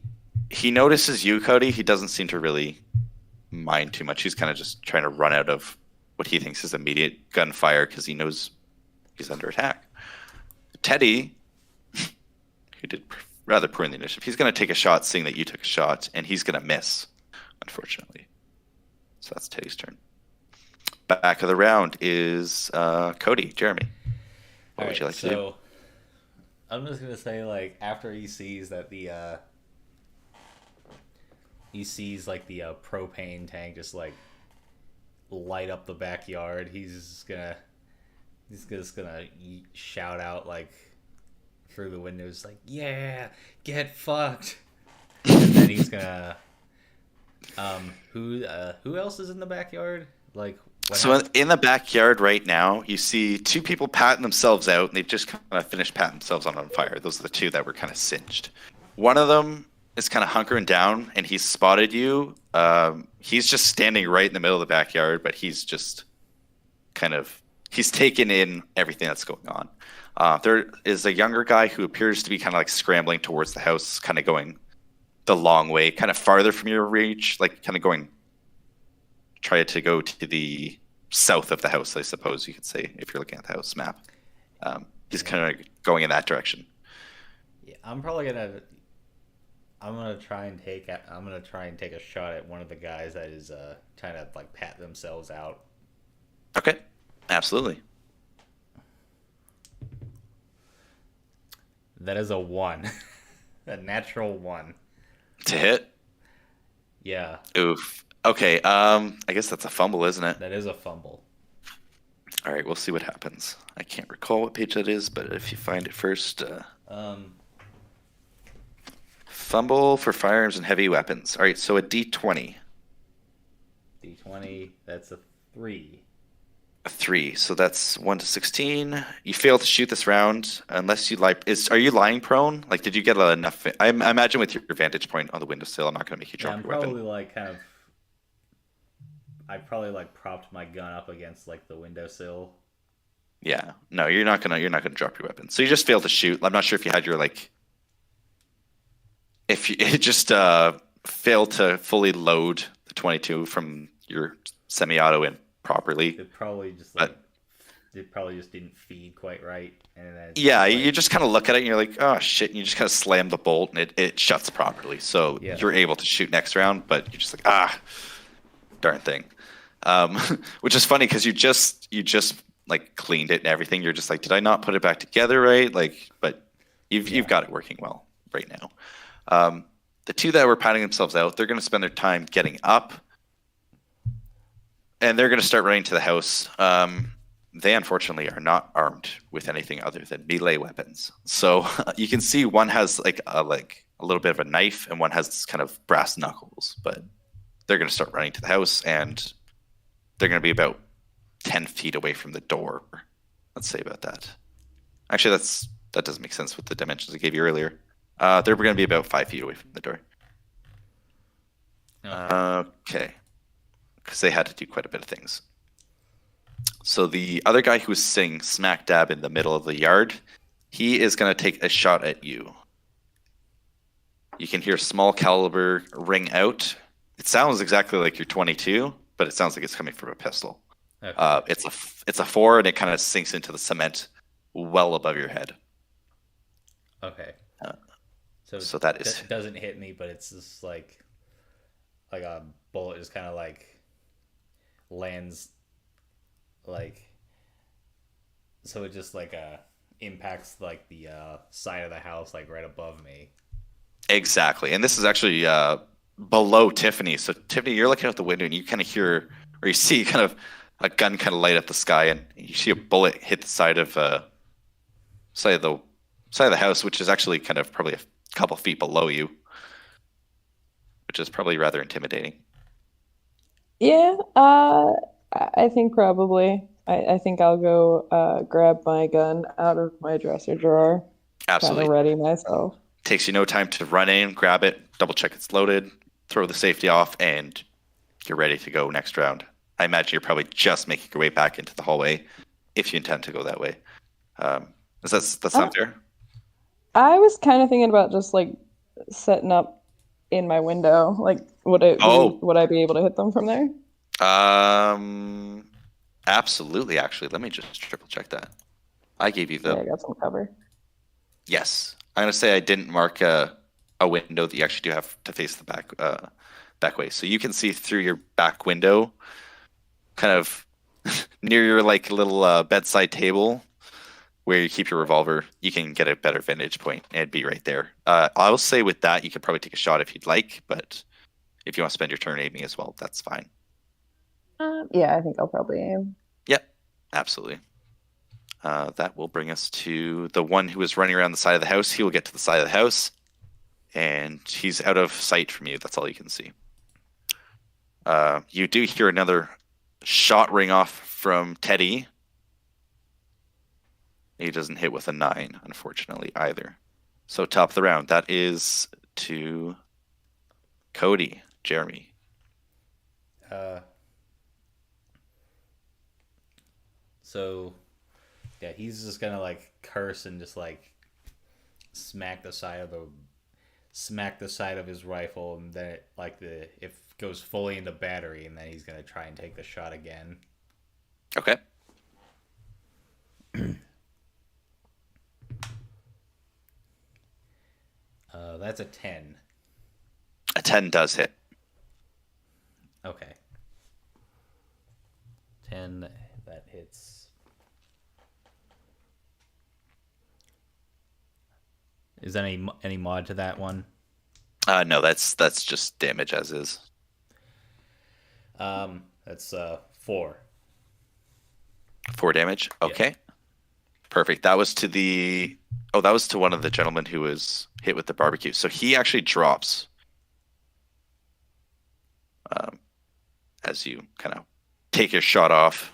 Speaker 1: notices you, Cody. He doesn't seem to really mind too much. He's kind of just trying to run out of what he thinks is immediate gunfire because he knows he's under attack. Teddy, who did rather poor in the initiative, he's going to take a shot seeing that you took a shot, and he's going to miss, unfortunately. So that's Teddy's turn. Back of the round is Cody. Jeremy, what would you like to do?
Speaker 2: I'm just going to say, like, after he sees that the propane tank just like light up the backyard, he's just gonna shout out like through the windows like, yeah, get fucked. And then he's gonna who else is in the backyard? Like,
Speaker 1: so in the backyard right now, you see two people patting themselves out, and they've just kind of finished patting themselves on fire. Those are the two that were kind of singed. One of them is kind of hunkering down, and he's spotted you. He's just standing right in the middle of the backyard, but he's just he's taken in everything that's going on. There is a younger guy who appears to be kind of like scrambling towards the house, kind of going the long way, kind of farther from your reach, like kind of try to go to the south of the house, I suppose you could say, if you're looking at the house map. He's kind of going in that direction.
Speaker 2: Yeah, I'm gonna try and take a shot at one of the guys that is trying to like pat themselves out.
Speaker 1: Okay, absolutely.
Speaker 2: That is a 1, a natural 1
Speaker 1: to hit.
Speaker 2: Yeah.
Speaker 1: Oof. Okay. I guess that's a fumble, isn't it?
Speaker 2: That is a fumble.
Speaker 1: All right, we'll see what happens. I can't recall what page that is, but if you find it first. Fumble for firearms and heavy weapons. All right, so a D20.
Speaker 2: D20, that's a 3.
Speaker 1: A 3, so that's 1 to 16. You fail to shoot this round unless you lie. Are you lying prone? Like, did you get enough? I imagine with your vantage point on the windowsill, I'm not going to make you drop your weapon.
Speaker 2: I probably propped my gun up against like the windowsill.
Speaker 1: Yeah, no, you're not gonna drop your weapon. So you just failed to shoot. I'm not sure if you had your if you just failed to fully load the 22 from your semi-auto in properly.
Speaker 2: It probably just didn't feed quite right. And then
Speaker 1: you just kind of look at it and you're like, oh shit, and you just kind of slam the bolt and it shuts properly. So you're able to shoot next round, but you're just like, darn thing. Which is funny because you just like cleaned it and everything. You're just like, did I not put it back together right? But you've got it working well right now. The two that were patting themselves out, they're going to spend their time getting up. And they're going to start running to the house. They unfortunately are not armed with anything other than melee weapons. So you can see one has like a little bit of a knife, and one has kind of brass knuckles. But they're going to start running to the house, and they're going to be about 10 feet away from the door. Let's say about that. Actually, that doesn't make sense with the dimensions I gave you earlier. They're going to be about 5 feet away from the door. Okay. Because they had to do quite a bit of things. So the other guy who was sitting smack dab in the middle of the yard, he is going to take a shot at you. You can hear small caliber ring out. It sounds exactly like your 22, but it sounds like it's coming from a pistol. Okay. It's a 4, and it kind of sinks into the cement well above your head.
Speaker 2: Okay.
Speaker 1: So that is...
Speaker 2: It doesn't hit me, but it's just like a bullet just kind of like lands like, so it just like impacts like the side of the house like right above me.
Speaker 1: Exactly. And this is actually below Tiffany. So Tiffany, you're looking out the window and you kind of hear, or you see kind of a gun kind of light up the sky, and you see a bullet hit the side of the house, which is actually kind of probably a couple feet below you, which is probably rather intimidating.
Speaker 3: Yeah, I think probably. I think I'll go grab my gun out of my dresser drawer.
Speaker 1: Absolutely.
Speaker 3: Kind of ready myself.
Speaker 1: Takes you no time to run in, grab it, double check it's loaded, throw the safety off, and you're ready to go next round. I imagine you're probably just making your way back into the hallway if you intend to go that way. Does that sound fair?
Speaker 3: I was kind of thinking about just like setting up in my window. Like, would I be able to hit them from there?
Speaker 1: Absolutely. Actually, let me just triple check that. I gave you the.
Speaker 3: Yeah, I got some cover.
Speaker 1: Yes, I'm gonna say I didn't mark a window that you actually do have to face the back way, so you can see through your back window, kind of near your like little bedside table where you keep your revolver. You can get a better vantage point and it'd be right there. I'll say with that, you could probably take a shot if you'd like, but if you want to spend your turn aiming as well, that's fine.
Speaker 3: Yeah, I think I'll probably aim.
Speaker 1: Yep, absolutely. That will bring us to the one who is running around the side of the house. He will get to the side of the house, and he's out of sight from you. That's all you can see. You do hear another shot ring off from Teddy. He doesn't hit with a 9, unfortunately, either. So top of the round, that is to Cody. Jeremy.
Speaker 2: So, yeah, he's just gonna like curse and just like smack the side of his rifle, and then it goes fully into battery, and then he's gonna try and take the shot again.
Speaker 1: Okay.
Speaker 2: That's a 10.
Speaker 1: A 10 does hit.
Speaker 2: Okay. 10, that hits. Is there any mod to that one?
Speaker 1: No, that's just damage as is.
Speaker 2: That's 4.
Speaker 1: 4 damage? Okay. Yeah. Perfect. That was to one of the gentlemen who was hit with the barbecue. So he actually drops as you kind of take your shot off.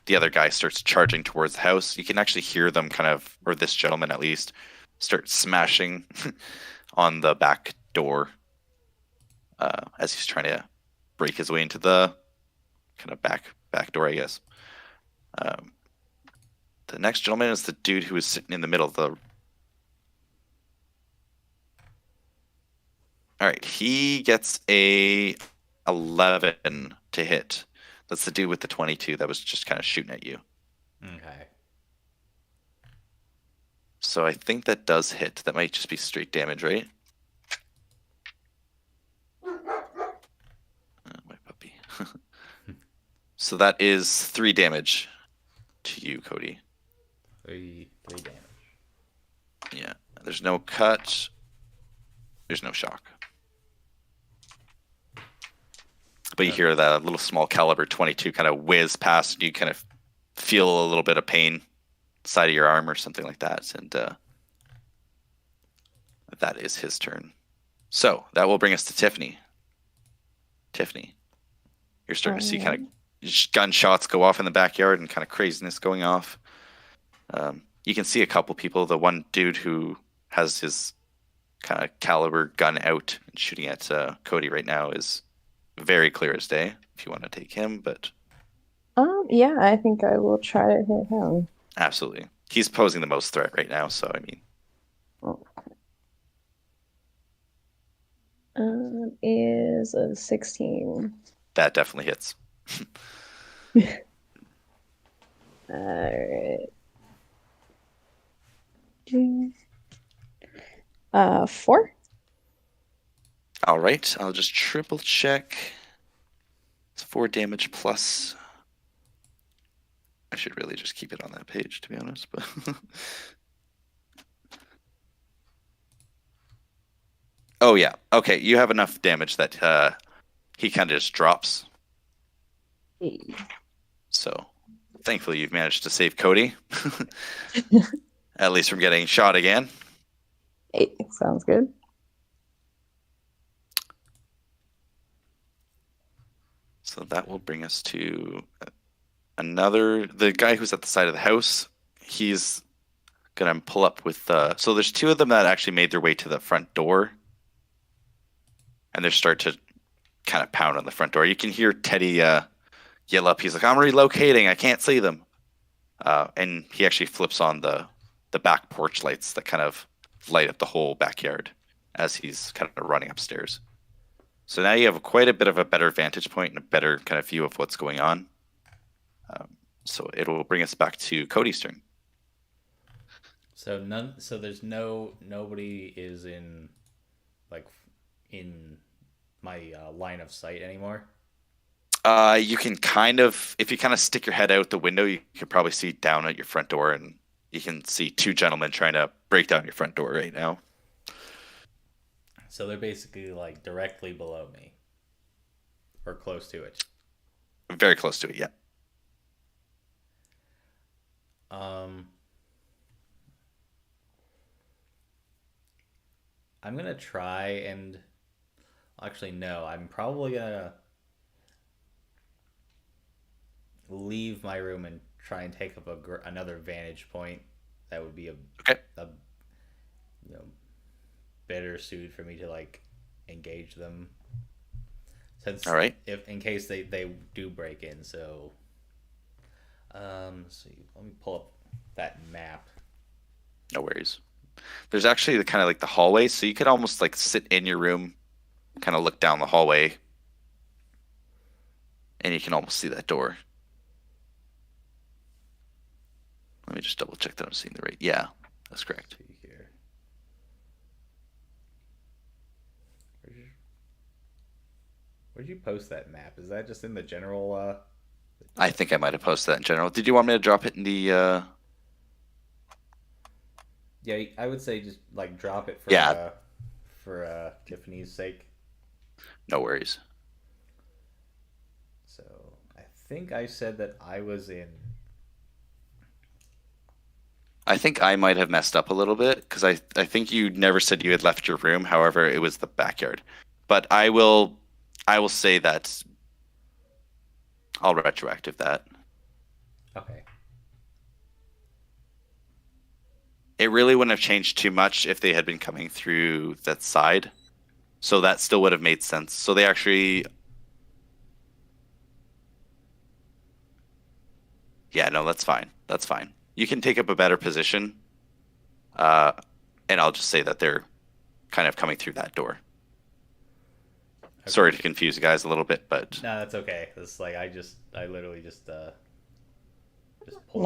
Speaker 1: The other guy starts charging towards the house. You can actually hear them kind of, or this gentleman at least, start smashing on the back door as he's trying to break his way into the kind of back door, I guess. The next gentleman is the dude who was sitting in the middle of the... All right, he gets a 11 to hit. That's the dude with the 22 that was just kind of shooting at you.
Speaker 2: Okay.
Speaker 1: So I think that does hit. That might just be straight damage, right? My puppy. So that is 3 damage to you, Cody.
Speaker 2: 3 damage.
Speaker 1: Yeah. There's no cut. There's no shock. But but you hear that little small caliber 22 kind of whiz past, and you kind of feel a little bit of pain side of your arm or something like that, and that is his turn. So that will bring us to Tiffany. Tiffany, you're starting to see kind of gunshots go off in the backyard and kind of craziness going off. You can see a couple people. The one dude who has his kind of caliber gun out and shooting at Cody right now is very clear as day. If you want to take him, but
Speaker 3: yeah, I think I will try to hit him.
Speaker 1: absolutely, he's posing the most threat right now. So I mean,
Speaker 3: is a 16.
Speaker 1: that definitely hits.
Speaker 3: All right. 4.
Speaker 1: All right, I'll just triple check. It's 4 damage plus. I should really just keep it on that page, to be honest. But oh yeah, okay. You have enough damage that he kind of just drops. So thankfully, you've managed to save Cody, at least from getting shot again.
Speaker 3: 8 sounds good.
Speaker 1: So that will bring us to the guy who's at the side of the house. He's gonna pull up with so there's 2 of them that actually made their way to the front door, and they start to kind of pound on the front door. You can hear Teddy yell up. He's like, "I'm relocating. I can't see them." And he actually flips on the back porch lights that kind of light up the whole backyard as he's kind of running upstairs. So now you have quite a bit of a better vantage point and a better kind of view of what's going on. So it will bring us back to Cody's turn.
Speaker 2: So there's nobody is in my line of sight anymore.
Speaker 1: You can kind of, if you kind of stick your head out the window, you can probably see down at your front door, and you can see 2 gentlemen trying to break down your front door right now.
Speaker 2: So they're basically like directly below me, or close to it.
Speaker 1: Very close to it, yeah.
Speaker 2: I'm gonna try and actually no, I'm probably gonna leave my room and try and take up another vantage point. That would be a better suited for me to like engage them. Since
Speaker 1: all right,
Speaker 2: if in case they do break in. So see, let me pull up that map.
Speaker 1: No worries. There's actually the kind of like the hallway, so you could almost like sit in your room, kind of look down the hallway, and you can almost see that door. Let me just double check that I'm seeing the right. Yeah, that's correct.
Speaker 2: Here. Where'd you post that map? Is that just in the general?
Speaker 1: I think I might have posted that in general. Did you want me to drop it in the?
Speaker 2: Yeah, I would say just like drop it for Tiffany's sake.
Speaker 1: No worries.
Speaker 2: So I think I said that I was in.
Speaker 1: I think I might have messed up a little bit because I think you never said you had left your room. However, it was the backyard. But I will say that I'll retroactive that.
Speaker 2: Okay.
Speaker 1: It really wouldn't have changed too much if they had been coming through that side. So that still would have made sense. So they actually... Yeah, no, that's fine. That's fine. You can take up a better position. And I'll just say that they're kind of coming through that door. Okay. Sorry to confuse you guys a little bit, but...
Speaker 2: No, that's okay. It's like I literally just pulled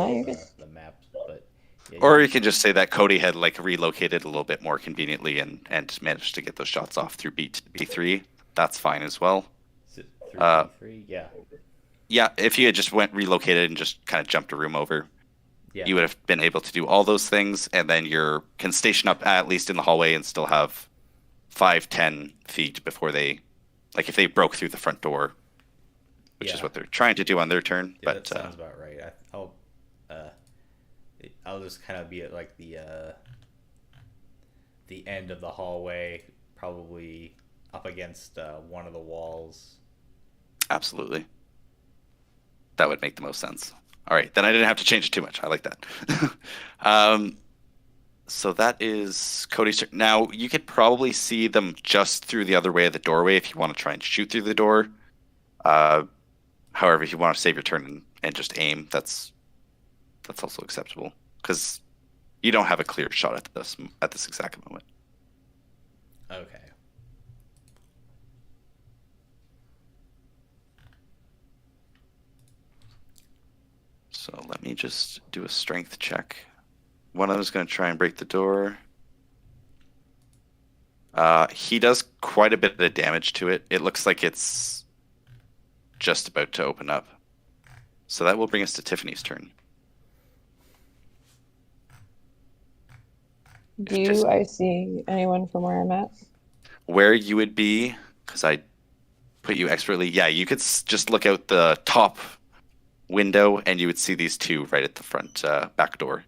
Speaker 2: the map, but... Yeah,
Speaker 1: or you can just say that Cody had like relocated a little bit more conveniently and managed to get those shots off through B3. That's fine as well.
Speaker 2: Through B3? Yeah.
Speaker 1: Yeah, if you had just went relocated and just kind of jumped a room over, you would have been able to do all those things, and then you can station up at least in the hallway and still have 5-10 feet before they, like if they broke through the front door, which is
Speaker 2: Yeah,
Speaker 1: what they're trying to do on their turn.
Speaker 2: yeah, that
Speaker 1: But
Speaker 2: sounds about right. Uh, I'll just kind of be at like the end of the hallway, probably up against one of the walls.
Speaker 1: absolutely, that would make the most sense. All right, then I didn't have to change it too much. I like that. um, so that is Cody's turn. Now you could probably see them just through the other way of the doorway if you want to try and shoot through the door. Uh, However, if you want to save your turn and just aim, that's also acceptable because you don't have a clear shot at this exact moment.
Speaker 2: Okay.
Speaker 1: So let me just do a strength check. One of them is going to try and break the door. He does quite a bit of damage to it. It looks like it's just about to open up. So that will bring us to Tiffany's turn.
Speaker 3: Do I see anyone from where I'm at?
Speaker 1: Where you would be, because I put you expertly, yeah, you could just look out the top window and you would see these two right at the front back door.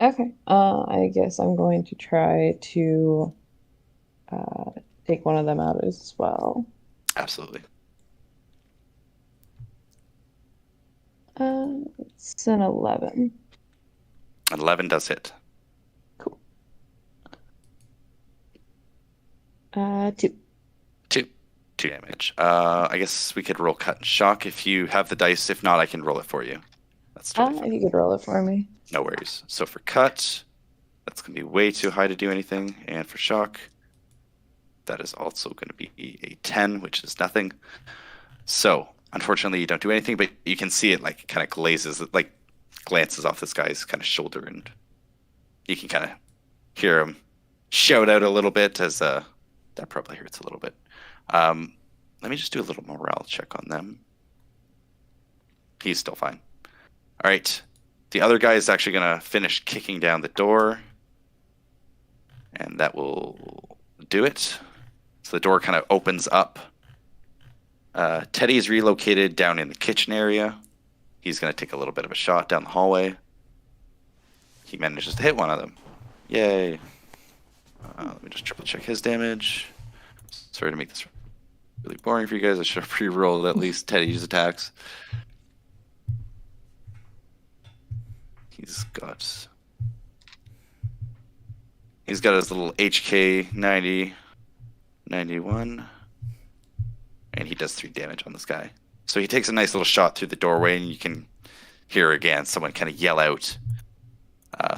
Speaker 3: Okay. I guess I'm going to try to uh, take one of them out as well.
Speaker 1: Absolutely.
Speaker 3: It's an 11.
Speaker 1: 11 does hit.
Speaker 3: Cool. 2.
Speaker 1: Two damage. I guess we could roll cut and shock if you have the dice. If not, I can roll it for you. That's totally
Speaker 3: If
Speaker 1: fine.
Speaker 3: you could roll it for me.
Speaker 1: No worries. So for cut, that's going to be way too high to do anything. And for shock, that is also going to be a 10, which is nothing. So unfortunately, you don't do anything, but you can see it like kind of glazes, it like glances off this guy's kind of shoulder, and you can kind of hear him shout out a little bit as that probably hurts a little bit. Let me just do a little morale check on them. He's still fine. All right. The other guy is actually going to finish kicking down the door. And that will do it. So the door kind of opens up. Teddy is relocated down in the kitchen area. He's going to take a little bit of a shot down the hallway. He manages to hit one of them. Yay. Let me just triple check his damage. Sorry to make this really boring for you guys. I should have pre-rolled at least Teddy's attacks. He's got his little HK 90, 91, and he does 3 damage on this guy. So he takes a nice little shot through the doorway, and you can hear again someone kind of yell out.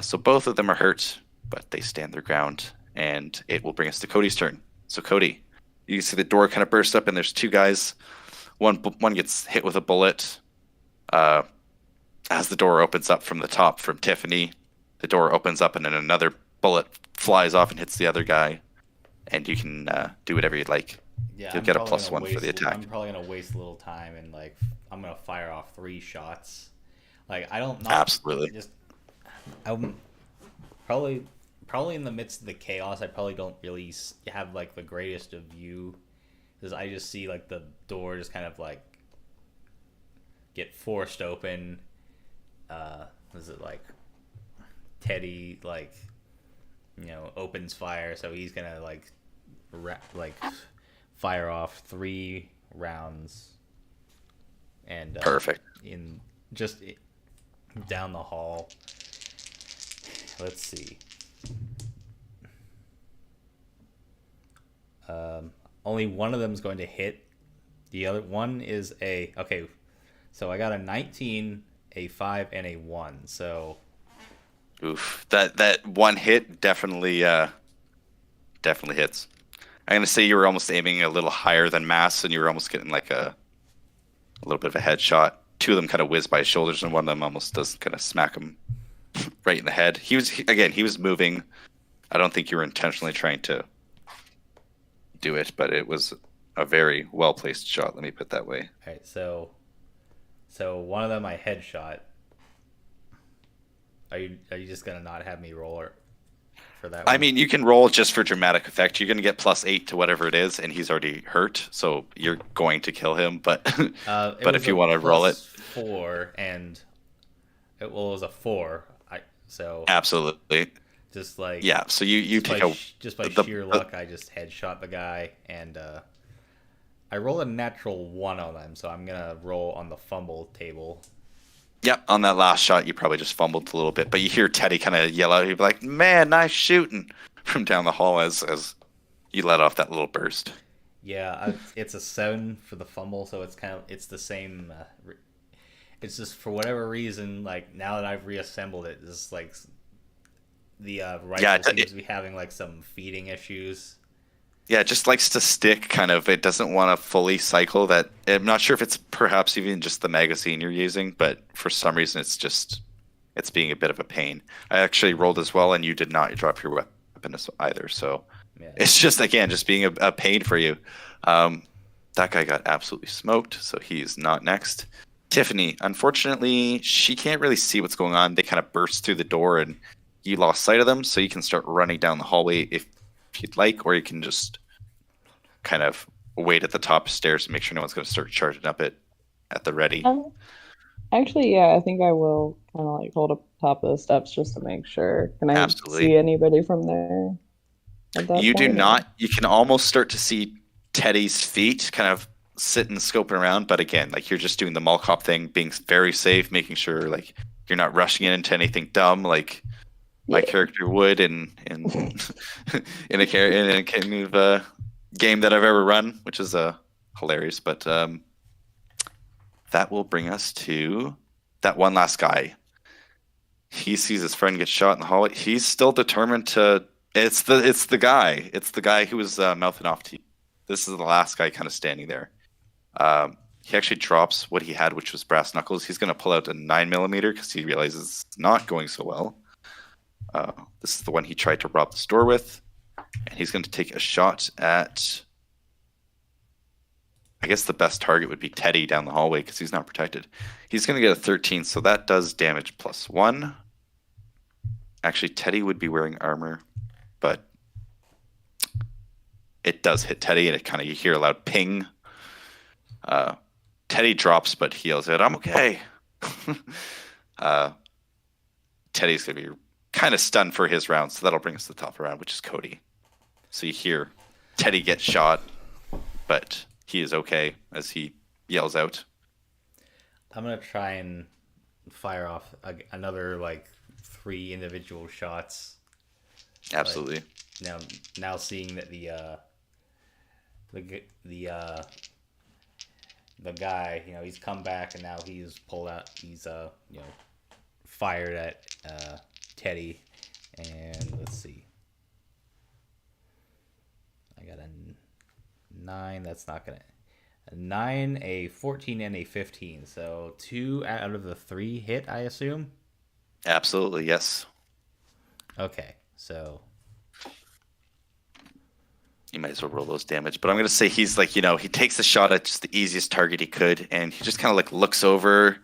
Speaker 1: So both of them are hurt, but they stand their ground, and it will bring us to Cody's turn. So Cody, you can see the door kind of burst up, and there's 2 guys. One gets hit with a bullet. As the door opens up from the top from Tiffany, the door opens up, and then another bullet flies off and hits the other guy. And you can do whatever you'd like.
Speaker 2: Yeah,
Speaker 1: You'll get a +1 for the attack.
Speaker 2: I'm probably gonna waste a little time and like I'm gonna fire off 3 shots. Like I don't not
Speaker 1: Absolutely.
Speaker 2: just I'm probably in the midst of the chaos. I probably don't really have like the greatest of view because I just see like the door just kind of like get forced open. Was it like Teddy like opens fire, so he's gonna like fire off 3 rounds and
Speaker 1: Perfect.
Speaker 2: in just down the hall. Let's see. Only one of them is going to hit. The other one is okay. So I got a 19, a 5, and a 1. So
Speaker 1: Oof. That one hit definitely hits. I'm gonna say you were almost aiming a little higher than Mass, and you were almost getting like a little bit of a headshot. 2 of them kind of whiz by his shoulders, and one of them almost does kind of smack him right in the head. He was moving. I don't think you were intentionally trying to do it, but it was a very well placed shot. Let me put it that way.
Speaker 2: all right, so one of them I headshot. Are you just gonna not have me roll for that
Speaker 1: I
Speaker 2: one?
Speaker 1: mean, you can roll just for dramatic effect. You're going to get +8 to whatever it is, and he's already hurt, so you're going to kill him. But
Speaker 2: It
Speaker 1: but
Speaker 2: was
Speaker 1: if
Speaker 2: a
Speaker 1: you want to roll it,
Speaker 2: +4, and it was a 4. So
Speaker 1: absolutely,
Speaker 2: just like
Speaker 1: yeah. So you
Speaker 2: just
Speaker 1: take
Speaker 2: by
Speaker 1: a
Speaker 2: just by
Speaker 1: the
Speaker 2: sheer luck, I just headshot the guy, and I rolled a natural 1 on them, so I'm gonna roll on the fumble table.
Speaker 1: Yep, on that last shot, you probably just fumbled a little bit, but you hear Teddy kind of yell out. He'd be like, "Man, nice shooting!" from down the hall as you let off that little burst.
Speaker 2: Yeah, it's a 7 for the fumble, so it's the same. It's just for whatever reason, like now that I've reassembled it, just like the rifle seems to be having like some feeding issues.
Speaker 1: Yeah, it just likes to stick. Kind of, it doesn't want to fully cycle. That I'm not sure if it's perhaps even just the magazine you're using, but for some reason it's being a bit of a pain. I actually rolled as well, and you did not drop your weapon either. So
Speaker 2: Yeah.
Speaker 1: it's just again just being a pain for you. That guy got absolutely smoked, so he's not next. Tiffany, unfortunately, she can't really see what's going on. They kind of burst through the door, and you lost sight of them. So you can start running down the hallway if you'd like, or you can just kind of wait at the top stairs and make sure no one's going to start charging up it at the ready.
Speaker 3: Actually, yeah, I think I will kind of like hold up top of the steps just to make sure. Can I
Speaker 1: Absolutely.
Speaker 3: see anybody from there at that
Speaker 1: You do
Speaker 3: point, or-
Speaker 1: not. You can almost start to see Teddy's feet kind of sitting scoping around, but again, like you're just doing the mall cop thing, being very safe, making sure like you're not rushing into anything dumb like my
Speaker 3: Yeah.
Speaker 1: character would in in a kind of game that I've ever run, which is hilarious. But that will bring us to that one last guy. He sees his friend get shot in the hallway. He's still determined to. It's the guy who was mouthing off to you. This is the last guy kind of standing there. He actually drops what he had, which was brass knuckles. He's going to pull out a 9mm because he realizes it's not going so well. This is the one he tried to rob the store with, and he's going to take a shot at. I guess the best target would be Teddy down the hallway because he's not protected. He's going to get a 13, so that does damage +1. Actually, Teddy would be wearing armor, but it does hit Teddy, and it kind of you hear a loud ping. Teddy drops, but he yells out, "I'm okay." Teddy's going to be kind of stunned for his round, so that'll bring us to the top round, which is Cody. So you hear Teddy get shot, but he is okay as he yells out.
Speaker 2: I'm gonna try and fire off another like 3 individual shots.
Speaker 1: Absolutely.
Speaker 2: Like, now seeing that the guy, he's come back and now he's pulled out. He's fired at Teddy, and let's see. I got a 9. That's not gonna. A 9, a 14, and a 15. So 2 out of the 3 hit, I assume.
Speaker 1: Absolutely, yes.
Speaker 2: Okay, so
Speaker 1: You might as well roll those damage. But I'm going to say he's like, he takes the shot at just the easiest target he could, and he just kind of like looks over,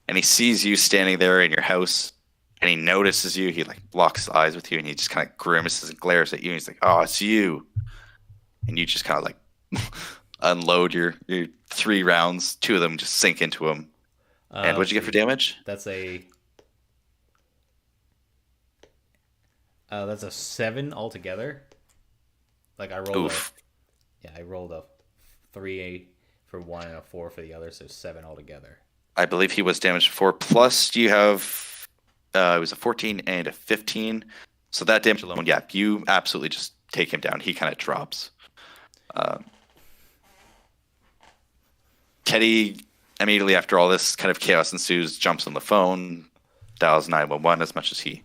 Speaker 1: and he sees you standing there in your house, and he notices you. He like locks eyes with you, and he just kind of grimaces and glares at you, and he's like, "Oh, it's you." And you just kind of like unload your 3 rounds. 2 of them just sink into him. And what'd you get for damage?
Speaker 2: That's a 7 altogether. Like I rolled I rolled a 3 for one and a 4 for the other, so 7 altogether.
Speaker 1: I believe he was damaged 4. Plus, you have it was a 14 and a 15. So that damage alone, yeah, you absolutely just take him down. He kind of drops. Teddy, immediately after all this kind of chaos ensues, jumps on the phone, dials 911 as much as he,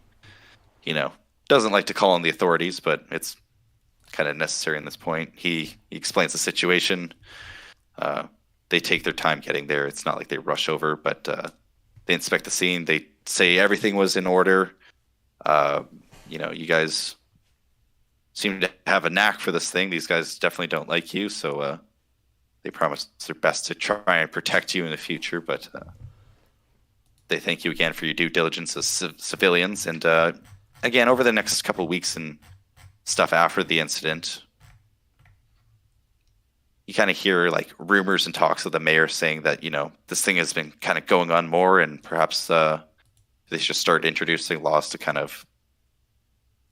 Speaker 1: doesn't like to call on the authorities, but it's kind of necessary in this point. He explains the situation. They take their time getting there. It's not like they rush over, but they inspect the scene. They say everything was in order. You guys seem to have a knack for this thing. These guys definitely don't like you, so they promise their best to try and protect you in the future, but they thank you again for your due diligence as civilians, and again, over the next couple of weeks and stuff after the incident, you kind of hear like rumors and talks of the mayor saying that, this thing has been kind of going on more, and perhaps they should start introducing laws to kind of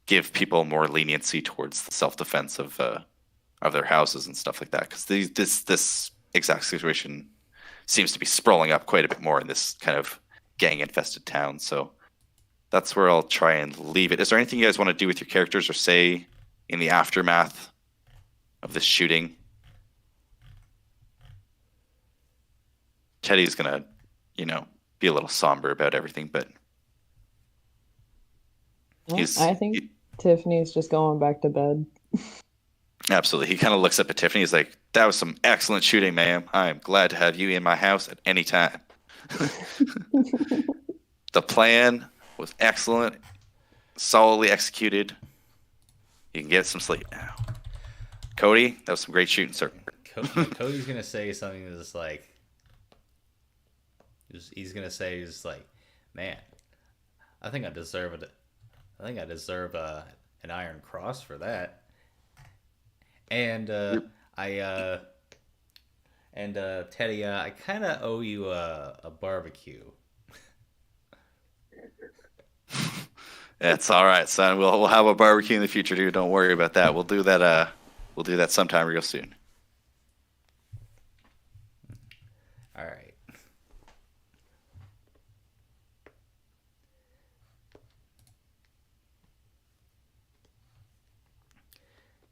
Speaker 1: give people more leniency towards the self-defense of their houses and stuff like that. Because this exact situation seems to be sprawling up quite a bit more in this kind of gang-infested town. So that's where I'll try and leave it. Is there anything you guys want to do with your characters or say in the aftermath of this shooting? Teddy's gonna, be a little somber about everything, but
Speaker 3: I think Tiffany's just going back to bed.
Speaker 1: Absolutely. He kind of looks up at Tiffany. He's like, "That was some excellent shooting, ma'am. I am glad to have you in my house at any time." The plan was excellent, solidly executed. You can get some sleep now. Cody, that was some great shooting, sir.
Speaker 2: Cody's gonna say something that's like, he's gonna say, just like, "Man, I think I deserve it. I think I deserve an Iron Cross for that." And Teddy, I kind of owe you a barbecue.
Speaker 1: It's all right, son. We'll have a barbecue in the future, dude. Don't worry about that. We'll do that. We'll do that sometime real soon.
Speaker 2: All right.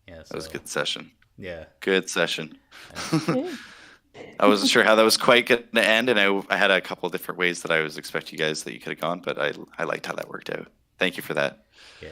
Speaker 2: Yeah,
Speaker 1: That was a good session.
Speaker 2: Yeah.
Speaker 1: Good session. I wasn't sure how that was quite going to end, and I had a couple of different ways that I was expecting you guys that you could have gone, but I liked how that worked out. Thank you for that.
Speaker 2: Yeah.